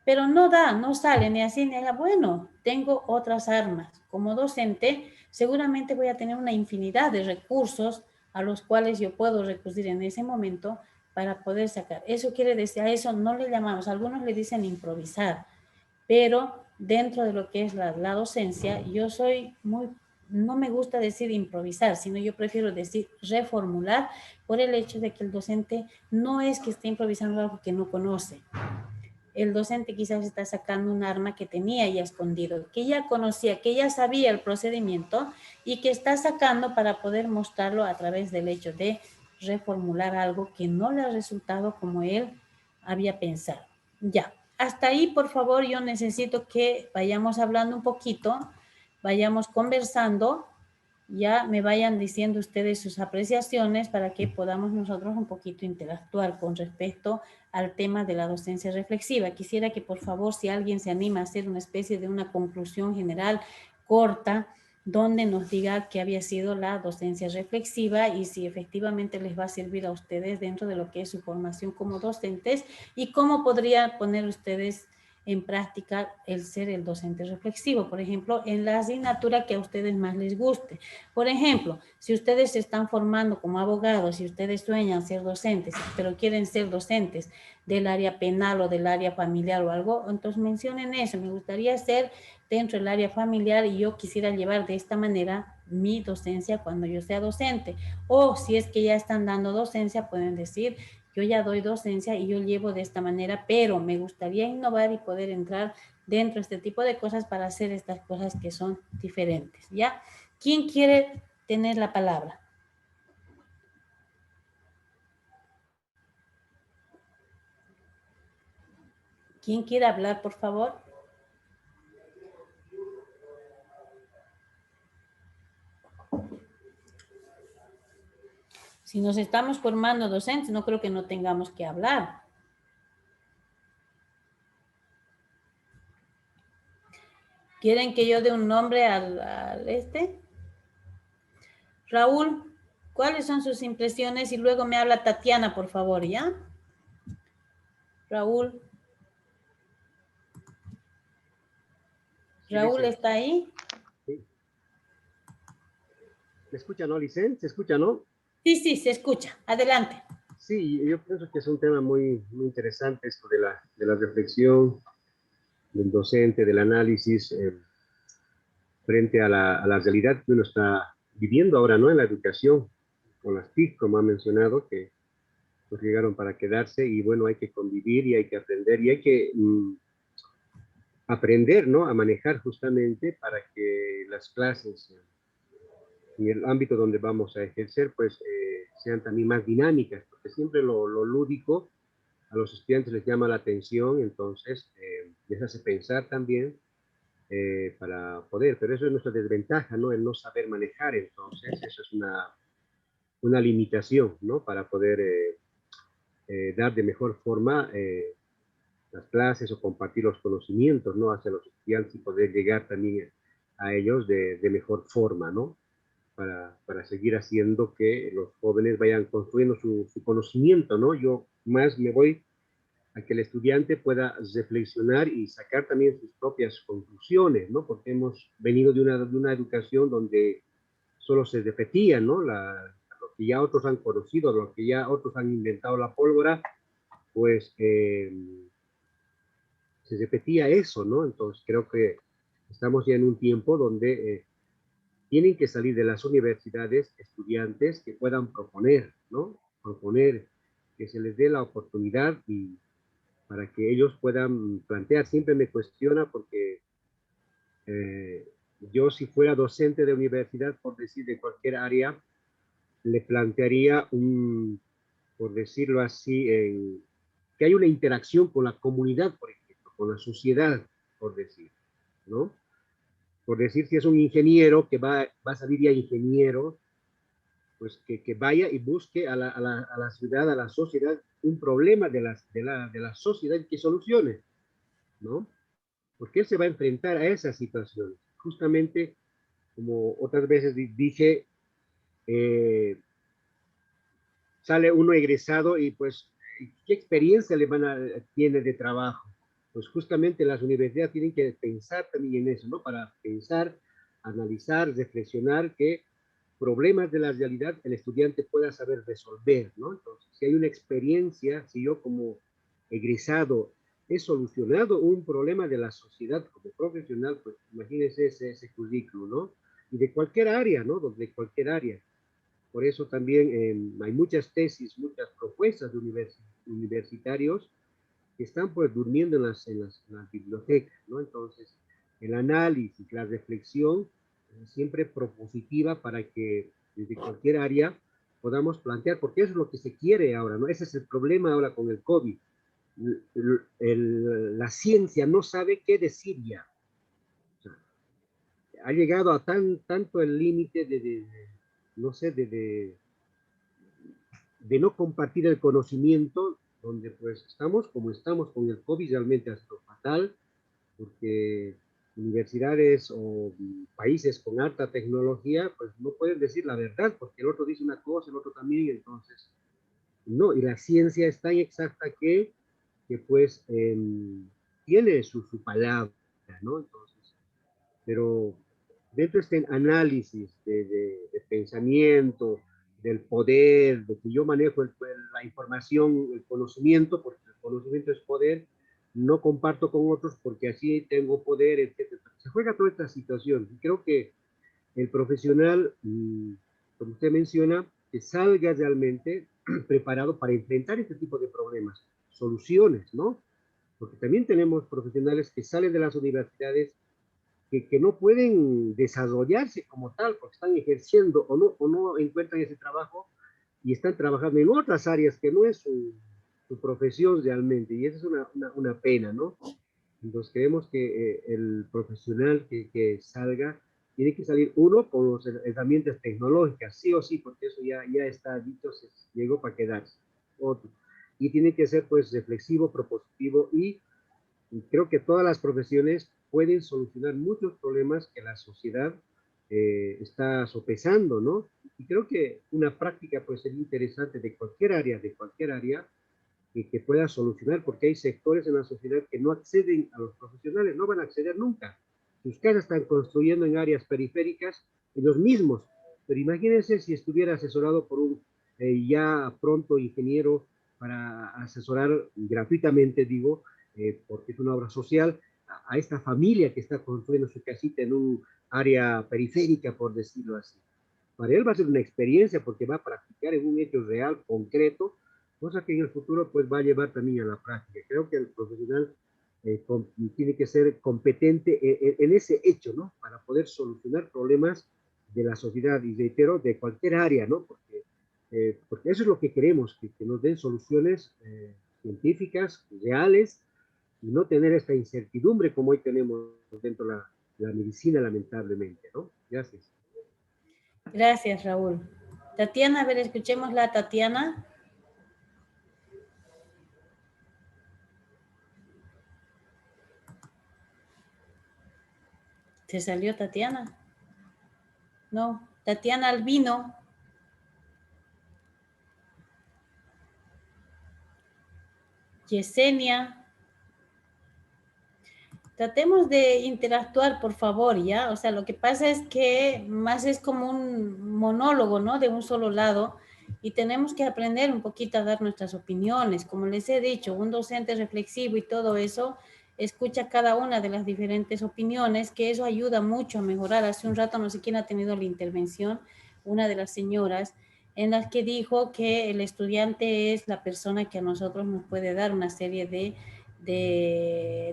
Pero no sale ni así ni allá. Bueno, tengo otras armas. Como docente, seguramente voy a tener una infinidad de recursos a los cuales yo puedo recurrir en ese momento para poder sacar. Eso quiere decir, a eso no le llamamos, algunos le dicen improvisar, pero dentro de lo que es la docencia, yo soy no me gusta decir improvisar, sino yo prefiero decir reformular por el hecho de que el docente no es que esté improvisando algo que no conoce. El docente quizás está sacando un arma que tenía ya escondido, que ya conocía, que ya sabía el procedimiento y que está sacando para poder mostrarlo a través del hecho de reformular algo que no le ha resultado como él había pensado. Ya, hasta ahí, por favor, yo necesito que vayamos hablando un poquito, vayamos conversando, ya me vayan diciendo ustedes sus apreciaciones para que podamos nosotros un poquito interactuar con respecto al tema de la docencia reflexiva. Quisiera que, por favor, si alguien se anima a hacer una especie de una conclusión general corta donde nos diga qué había sido la docencia reflexiva y si efectivamente les va a servir a ustedes dentro de lo que es su formación como docentes y cómo podrían poner ustedes en práctica el ser el docente reflexivo, por ejemplo, en la asignatura que a ustedes más les guste. Por ejemplo, si ustedes se están formando como abogados, si ustedes sueñan ser docentes, pero quieren ser docentes del área penal o del área familiar o algo, entonces mencionen eso. Me gustaría ser dentro del área familiar y yo quisiera llevar de esta manera mi docencia cuando yo sea docente. O si es que ya están dando docencia, pueden decir, yo ya doy docencia y yo llevo de esta manera, pero me gustaría innovar y poder entrar dentro de este tipo de cosas para hacer estas cosas que son diferentes, ¿ya? ¿Quién quiere tener la palabra? ¿Quién quiere hablar, por favor? Si nos estamos formando docentes, no creo que no tengamos que hablar. ¿Quieren que yo dé un nombre al este? Raúl, ¿cuáles son sus impresiones? Y luego me habla Tatiana, por favor, ¿ya? Raúl. Sí, Raúl, Licen. ¿está ahí? Sí. ¿Me escucha, no, Licen? ¿Se escucha, no? Sí, sí, se escucha. Adelante. Sí, yo pienso que es un tema muy interesante esto de la reflexión del docente, del análisis frente a la realidad que uno está viviendo ahora, ¿no? En la educación, con las TIC, como ha mencionado, que pues, llegaron para quedarse y bueno, hay que convivir y hay que aprender y hay que aprender, ¿no? A manejar justamente para que las clases en el ámbito donde vamos a ejercer, pues sean también más dinámicas, porque siempre lo lúdico a los estudiantes les llama la atención, entonces les hace pensar también para poder, pero eso es nuestra desventaja, ¿no? El no saber manejar, entonces eso es una limitación, ¿no? Para poder dar de mejor forma las clases o compartir los conocimientos, ¿no? Hacia los estudiantes y poder llegar también a ellos de mejor forma, ¿no? Para seguir haciendo que los jóvenes vayan construyendo su conocimiento, ¿no? Yo más me voy a que el estudiante pueda reflexionar y sacar también sus propias conclusiones, ¿no? Porque hemos venido de una educación donde solo se repetía, ¿no? Lo que ya otros han conocido, lo que ya otros han inventado la pólvora, pues se repetía eso, ¿no? Entonces creo que estamos ya en un tiempo donde tienen que salir de las universidades estudiantes que puedan proponer, ¿no? Proponer, que se les dé la oportunidad y para que ellos puedan plantear. Siempre me cuestiona porque yo si fuera docente de universidad, por decir de cualquier área, le plantearía por decirlo así, que hay una interacción con la comunidad, por ejemplo, con la sociedad, por decir, ¿no? Por decir, si es un ingeniero que va a salir ya ingeniero, pues que vaya y busque a la ciudad, a la sociedad, un problema de la sociedad que solucione, ¿no? Porque él se va a enfrentar a esa situación. Justamente, como otras veces dije, sale uno egresado y pues, ¿qué experiencia tiene de trabajo? Pues justamente las universidades tienen que pensar también en eso, ¿no? Para pensar, analizar, reflexionar que problemas de la realidad el estudiante pueda saber resolver, ¿no? Entonces, si hay una experiencia, si yo como egresado he solucionado un problema de la sociedad como profesional, pues imagínense ese currículo, ¿no? Y de cualquier área, ¿no? De cualquier área. Por eso también hay muchas tesis, muchas propuestas de universitarios que están pues durmiendo en las bibliotecas, ¿no? Entonces, el análisis, la reflexión, siempre propositiva para que desde cualquier área podamos plantear, porque eso es lo que se quiere ahora, ¿no? Ese es el problema ahora con el COVID. La ciencia no sabe qué decir ya. O sea, ha llegado a tanto el límite no sé, de no compartir el conocimiento, donde pues estamos como estamos con el COVID, realmente ha sido fatal, porque universidades o países con alta tecnología, pues no pueden decir la verdad, porque el otro dice una cosa, el otro también, entonces, no, y la ciencia es tan exacta que pues tiene su palabra, ¿no? Entonces, pero dentro de este análisis de pensamiento, del poder, de que yo manejo la información, el conocimiento, porque el conocimiento es poder, no comparto con otros porque así tengo poder, etc. Se juega toda esta situación. Y creo que el profesional, como usted menciona, que salga realmente preparado para enfrentar este tipo de problemas, soluciones, ¿no? Porque también tenemos profesionales que salen de las universidades que no pueden desarrollarse como tal, porque están ejerciendo o no encuentran ese trabajo y están trabajando en otras áreas que no es su profesión realmente, y esa es una pena, ¿no? Entonces creemos que el profesional que salga tiene que salir uno con las herramientas tecnológicas, sí o sí, porque eso ya está dicho, se llegó para quedarse. Otro. Y tiene que ser pues reflexivo, propositivo y creo que todas las profesiones pueden solucionar muchos problemas que la sociedad está sopesando, ¿no? Y creo que una práctica puede ser interesante de cualquier área, y que pueda solucionar, porque hay sectores en la sociedad que no acceden a los profesionales, no van a acceder nunca. Sus casas están construyendo en áreas periféricas, ellos mismos, pero imagínense si estuviera asesorado por un ya pronto ingeniero para asesorar gratuitamente, digo, porque es una obra social, a esta familia que está construyendo su casita en un área periférica, por decirlo así. Para él va a ser una experiencia porque va a practicar en un hecho real, concreto, cosa que en el futuro pues va a llevar también a la práctica. Creo que el profesional tiene que ser competente en ese hecho, ¿no? Para poder solucionar problemas de la sociedad y reitero, de cualquier área, ¿no? Porque eso es lo que queremos, que nos den soluciones científicas, reales, y no tener esta incertidumbre como hoy tenemos dentro de la medicina, lamentablemente, ¿no? Gracias. Gracias, Raúl. Tatiana, a ver, escuchémosla, Tatiana. ¿Se salió Tatiana? No, Tatiana Albino. Yesenia. Tratemos de interactuar, por favor, ¿ya? O sea, lo que pasa es que más es como un monólogo, ¿no? De un solo lado, y tenemos que aprender un poquito a dar nuestras opiniones. Como les he dicho, un docente reflexivo y todo eso, escucha cada una de las diferentes opiniones, que eso ayuda mucho a mejorar. Hace un rato no sé quién ha tenido la intervención, una de las señoras, en las que dijo que el estudiante es la persona que a nosotros nos puede dar una serie de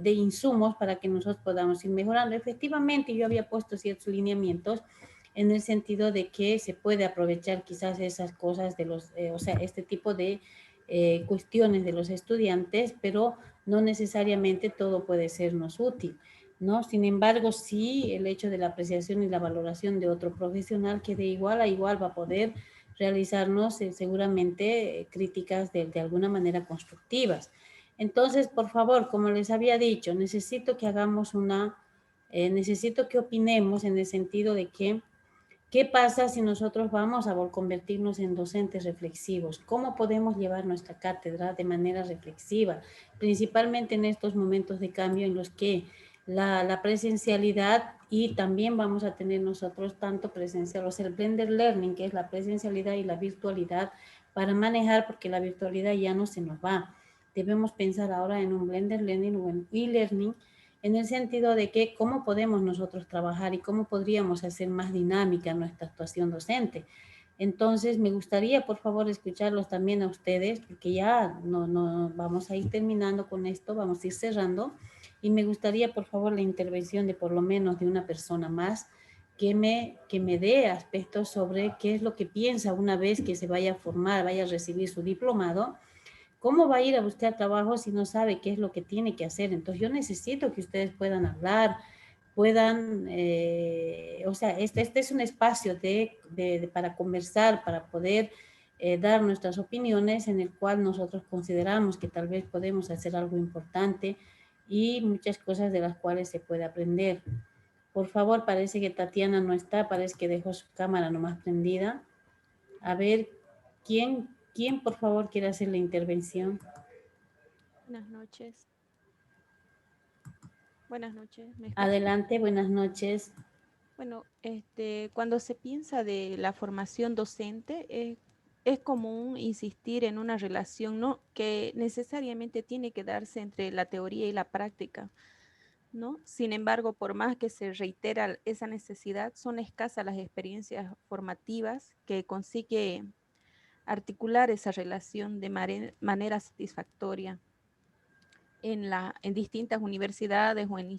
insumos para que nosotros podamos ir mejorando. Efectivamente, yo había puesto ciertos lineamientos en el sentido de que se puede aprovechar quizás esas cosas de los, o sea, este tipo de cuestiones de los estudiantes, pero no necesariamente todo puede sernos útil, ¿no? Sin embargo, sí, el hecho de la apreciación y la valoración de otro profesional que de igual a igual va a poder realizarnos seguramente críticas de alguna manera constructivas. Entonces, por favor, como les había dicho, necesito que hagamos necesito que opinemos en el sentido de que, ¿qué pasa si nosotros vamos a convertirnos en docentes reflexivos? ¿Cómo podemos llevar nuestra cátedra de manera reflexiva? Principalmente en estos momentos de cambio en los que la presencialidad y también vamos a tener nosotros tanto presencial, o sea, el blended learning, que es la presencialidad y la virtualidad para manejar, porque la virtualidad ya no se nos va. Debemos pensar ahora en un blended learning o en e-learning, en el sentido de que cómo podemos nosotros trabajar y cómo podríamos hacer más dinámica nuestra actuación docente. Entonces, me gustaría, por favor, escucharlos también a ustedes, porque ya no vamos a ir terminando con esto, vamos a ir cerrando, y me gustaría, por favor, la intervención de por lo menos de una persona más que me dé aspectos sobre qué es lo que piensa una vez que se vaya a formar, vaya a recibir su diplomado. ¿Cómo va a ir a buscar trabajo si no sabe qué es lo que tiene que hacer? Entonces yo necesito que ustedes puedan hablar, puedan, o sea, este es un espacio para conversar, para poder dar nuestras opiniones en el cual nosotros consideramos que tal vez podemos hacer algo importante y muchas cosas de las cuales se puede aprender. Por favor, parece que Tatiana no está, parece que dejó su cámara nomás prendida. A ver, ¿quién por favor quiere hacer la intervención? Buenas noches. Buenas noches. ¿Me escuchan? Adelante, buenas noches. Bueno, cuando se piensa de la formación docente, es común insistir en una relación, ¿no?, que necesariamente tiene que darse entre la teoría y la práctica, ¿no? Sin embargo, por más que se reitera esa necesidad, son escasas las experiencias formativas que consigue articular esa relación de manera satisfactoria en distintas universidades o en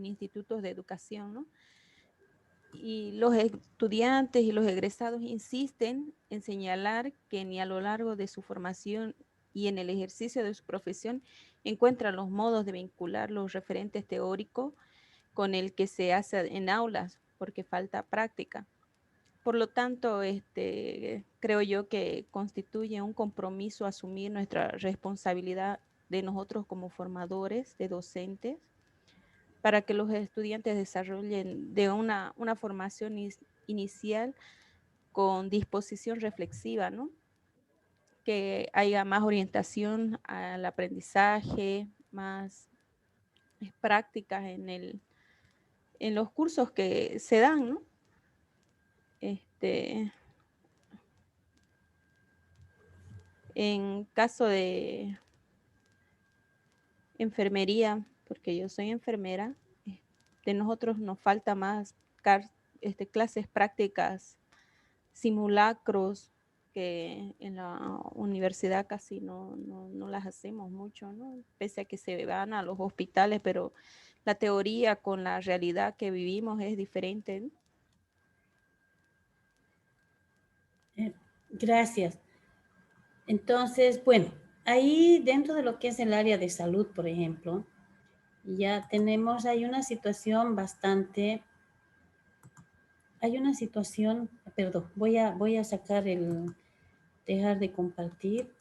institutos de educación, ¿no? Y los estudiantes y los egresados insisten en señalar que ni a lo largo de su formación y en el ejercicio de su profesión encuentran los modos de vincular los referentes teóricos con el que se hace en aulas, porque falta práctica. Por lo tanto, creo yo que constituye un compromiso asumir nuestra responsabilidad de nosotros como formadores, de docentes, para que los estudiantes desarrollen de una formación inicial con disposición reflexiva, ¿no? Que haya más orientación al aprendizaje, más prácticas en los cursos que se dan, ¿no? En caso de enfermería, porque yo soy enfermera, de nosotros nos falta más clases prácticas, simulacros, que en la universidad casi no las hacemos mucho, ¿no? Pese a que se van a los hospitales, pero la teoría con la realidad que vivimos es diferente, ¿no? Gracias. Entonces, bueno, ahí dentro de lo que es el área de salud, por ejemplo, ya tenemos, hay una situación, perdón, voy a sacar dejar de compartir.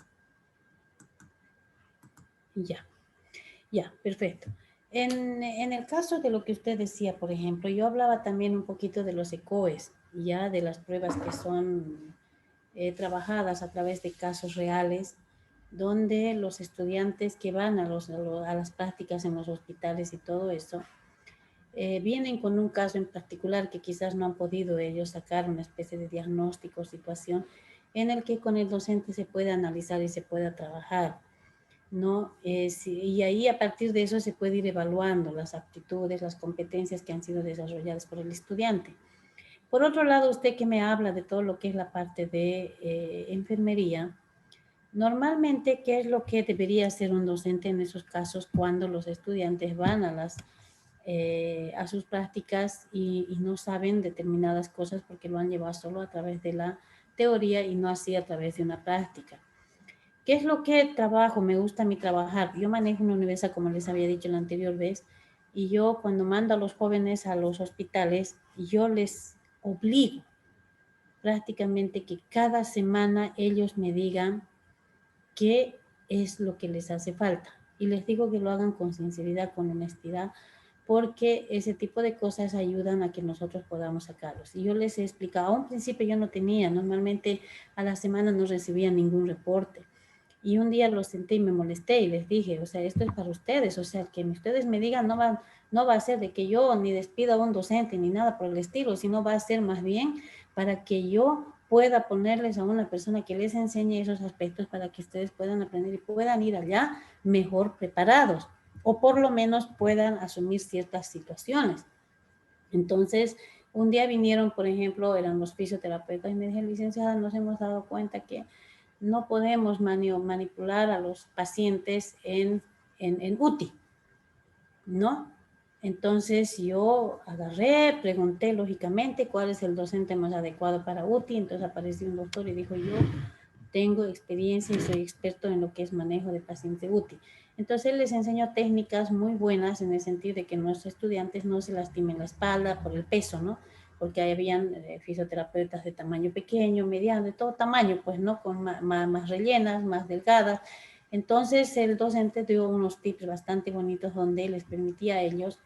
Ya, perfecto. En el caso de lo que usted decía, por ejemplo, yo hablaba también un poquito de los ECOES, ya de las pruebas que son trabajadas a través de casos reales, donde los estudiantes que van a las prácticas en los hospitales y todo eso, vienen con un caso en particular que quizás no han podido ellos sacar una especie de diagnóstico o situación en el que con el docente se puede analizar y se pueda trabajar, ¿no? Y ahí a partir de eso se puede ir evaluando las aptitudes, las competencias que han sido desarrolladas por el estudiante. Por otro lado, usted que me habla de todo lo que es la parte de enfermería, normalmente, ¿qué es lo que debería hacer un docente en esos casos cuando los estudiantes van a sus prácticas y no saben determinadas cosas porque lo han llevado solo a través de la teoría y no así a través de una práctica? ¿Qué es lo que trabajo? Me gusta a mí trabajar. Yo manejo una universidad, como les había dicho la anterior vez, y yo cuando mando a los jóvenes a los hospitales, yo les obligo prácticamente que cada semana ellos me digan qué es lo que les hace falta. Y les digo que lo hagan con sinceridad, con honestidad, porque ese tipo de cosas ayudan a que nosotros podamos sacarlos. Y yo les he explicado, a un principio yo no tenía, normalmente a la semana no recibía ningún reporte. Y un día los senté y me molesté y les dije, o sea, esto es para ustedes, o sea, que ustedes me digan no va a ser de que yo ni despida a un docente ni nada por el estilo, sino va a ser más bien para que yo pueda ponerles a una persona que les enseñe esos aspectos para que ustedes puedan aprender y puedan ir allá mejor preparados o por lo menos puedan asumir ciertas situaciones. Entonces, un día vinieron, por ejemplo, eran los fisioterapeutas y me dijeron, licenciada, nos hemos dado cuenta que no podemos manipular a los pacientes en UTI, ¿no? Entonces yo agarré, pregunté lógicamente cuál es el docente más adecuado para UTI, entonces apareció un doctor y dijo, yo tengo experiencia y soy experto en lo que es manejo de pacientes UTI. Entonces él les enseñó técnicas muy buenas en el sentido de que nuestros estudiantes no se lastimen la espalda por el peso, ¿no? Porque habían fisioterapeutas de tamaño pequeño, mediano, de todo tamaño, pues, ¿no? Con más rellenas, más delgadas. Entonces el docente dio unos tips bastante bonitos donde les permitía a ellos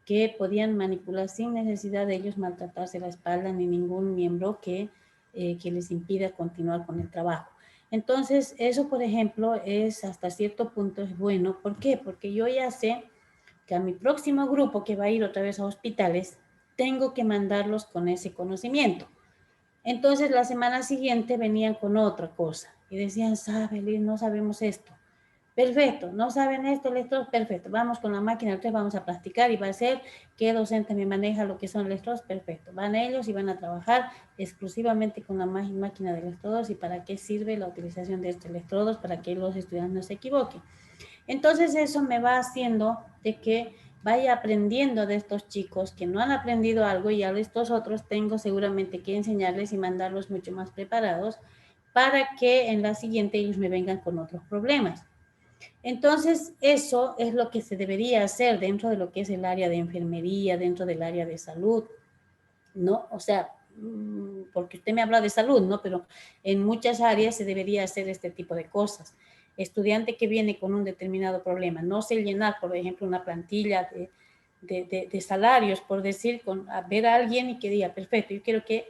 que podían manipular sin necesidad de ellos maltratarse la espalda ni ningún miembro que les impida continuar con el trabajo. Entonces, eso, por ejemplo, es hasta cierto punto es bueno. ¿Por qué? Porque yo ya sé que a mi próximo grupo que va a ir otra vez a hospitales, tengo que mandarlos con ese conocimiento. Entonces, la semana siguiente venían con otra cosa y decían, sabe, Liz, no sabemos esto. Perfecto, no saben esto, electrodos, perfecto. Vamos con la máquina, entonces vamos a practicar y va a ser que docente me maneja lo que son electrodos, perfecto. Van ellos y van a trabajar exclusivamente con la máquina de electrodos y para qué sirve la utilización de estos electrodos para que los estudiantes no se equivoquen. Entonces eso me va haciendo de que vaya aprendiendo de estos chicos que no han aprendido algo y a estos otros tengo seguramente que enseñarles y mandarlos mucho más preparados para que en la siguiente ellos me vengan con otros problemas. Entonces, eso es lo que se debería hacer dentro de lo que es el área de enfermería, dentro del área de salud, ¿no? O sea, porque usted me habla de salud, ¿no? Pero en muchas áreas se debería hacer este tipo de cosas. Estudiante que viene con un determinado problema, no sé llenar, por ejemplo, una plantilla de salarios, por decir, a ver a alguien y que diga, perfecto, yo quiero que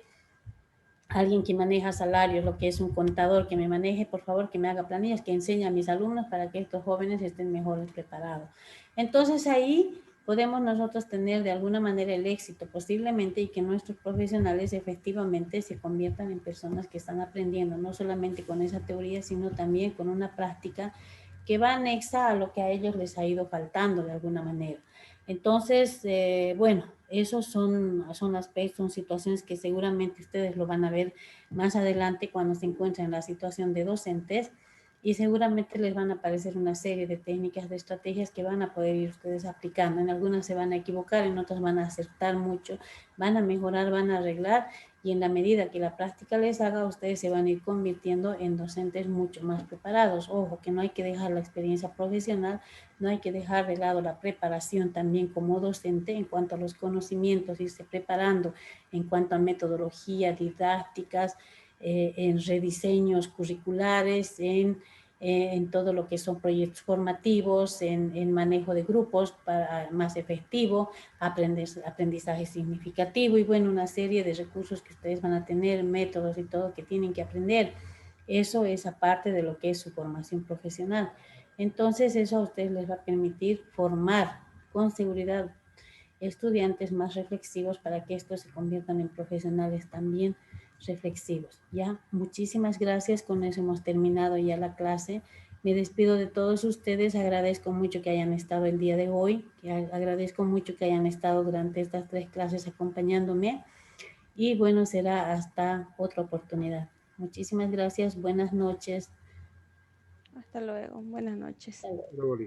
alguien que maneja salarios, lo que es un contador que me maneje, por favor, que me haga planillas, que enseñe a mis alumnos para que estos jóvenes estén mejor preparados. Entonces ahí podemos nosotros tener de alguna manera el éxito posiblemente y que nuestros profesionales efectivamente se conviertan en personas que están aprendiendo, no solamente con esa teoría, sino también con una práctica que va anexa a lo que a ellos les ha ido faltando de alguna manera. Entonces, bueno, esos son aspectos, son situaciones que seguramente ustedes lo van a ver más adelante cuando se encuentren en la situación de docentes y seguramente les van a aparecer una serie de técnicas, de estrategias que van a poder ir ustedes aplicando. En algunas se van a equivocar, en otras van a acertar mucho, van a mejorar, van a arreglar y en la medida que la práctica les haga, ustedes se van a ir convirtiendo en docentes mucho más preparados. Ojo, que no hay que dejar la experiencia profesional, no hay que dejar de lado la preparación también como docente en cuanto a los conocimientos, irse preparando en cuanto a metodología, didácticas, en rediseños curriculares, en todo lo que son proyectos formativos, en manejo de grupos para más efectivo, aprendizaje significativo y bueno, una serie de recursos que ustedes van a tener, métodos y todo que tienen que aprender. Eso es aparte de lo que es su formación profesional. Entonces eso a ustedes les va a permitir formar con seguridad estudiantes más reflexivos para que estos se conviertan en profesionales también reflexivos. Ya, muchísimas gracias. Con eso hemos terminado ya la clase. Me despido de todos ustedes. Agradezco mucho que hayan estado el día de hoy. Agradezco mucho que hayan estado durante estas 3 clases acompañándome. Y bueno, será hasta otra oportunidad. Muchísimas gracias. Buenas noches. Hasta luego. Buenas noches. Hasta luego.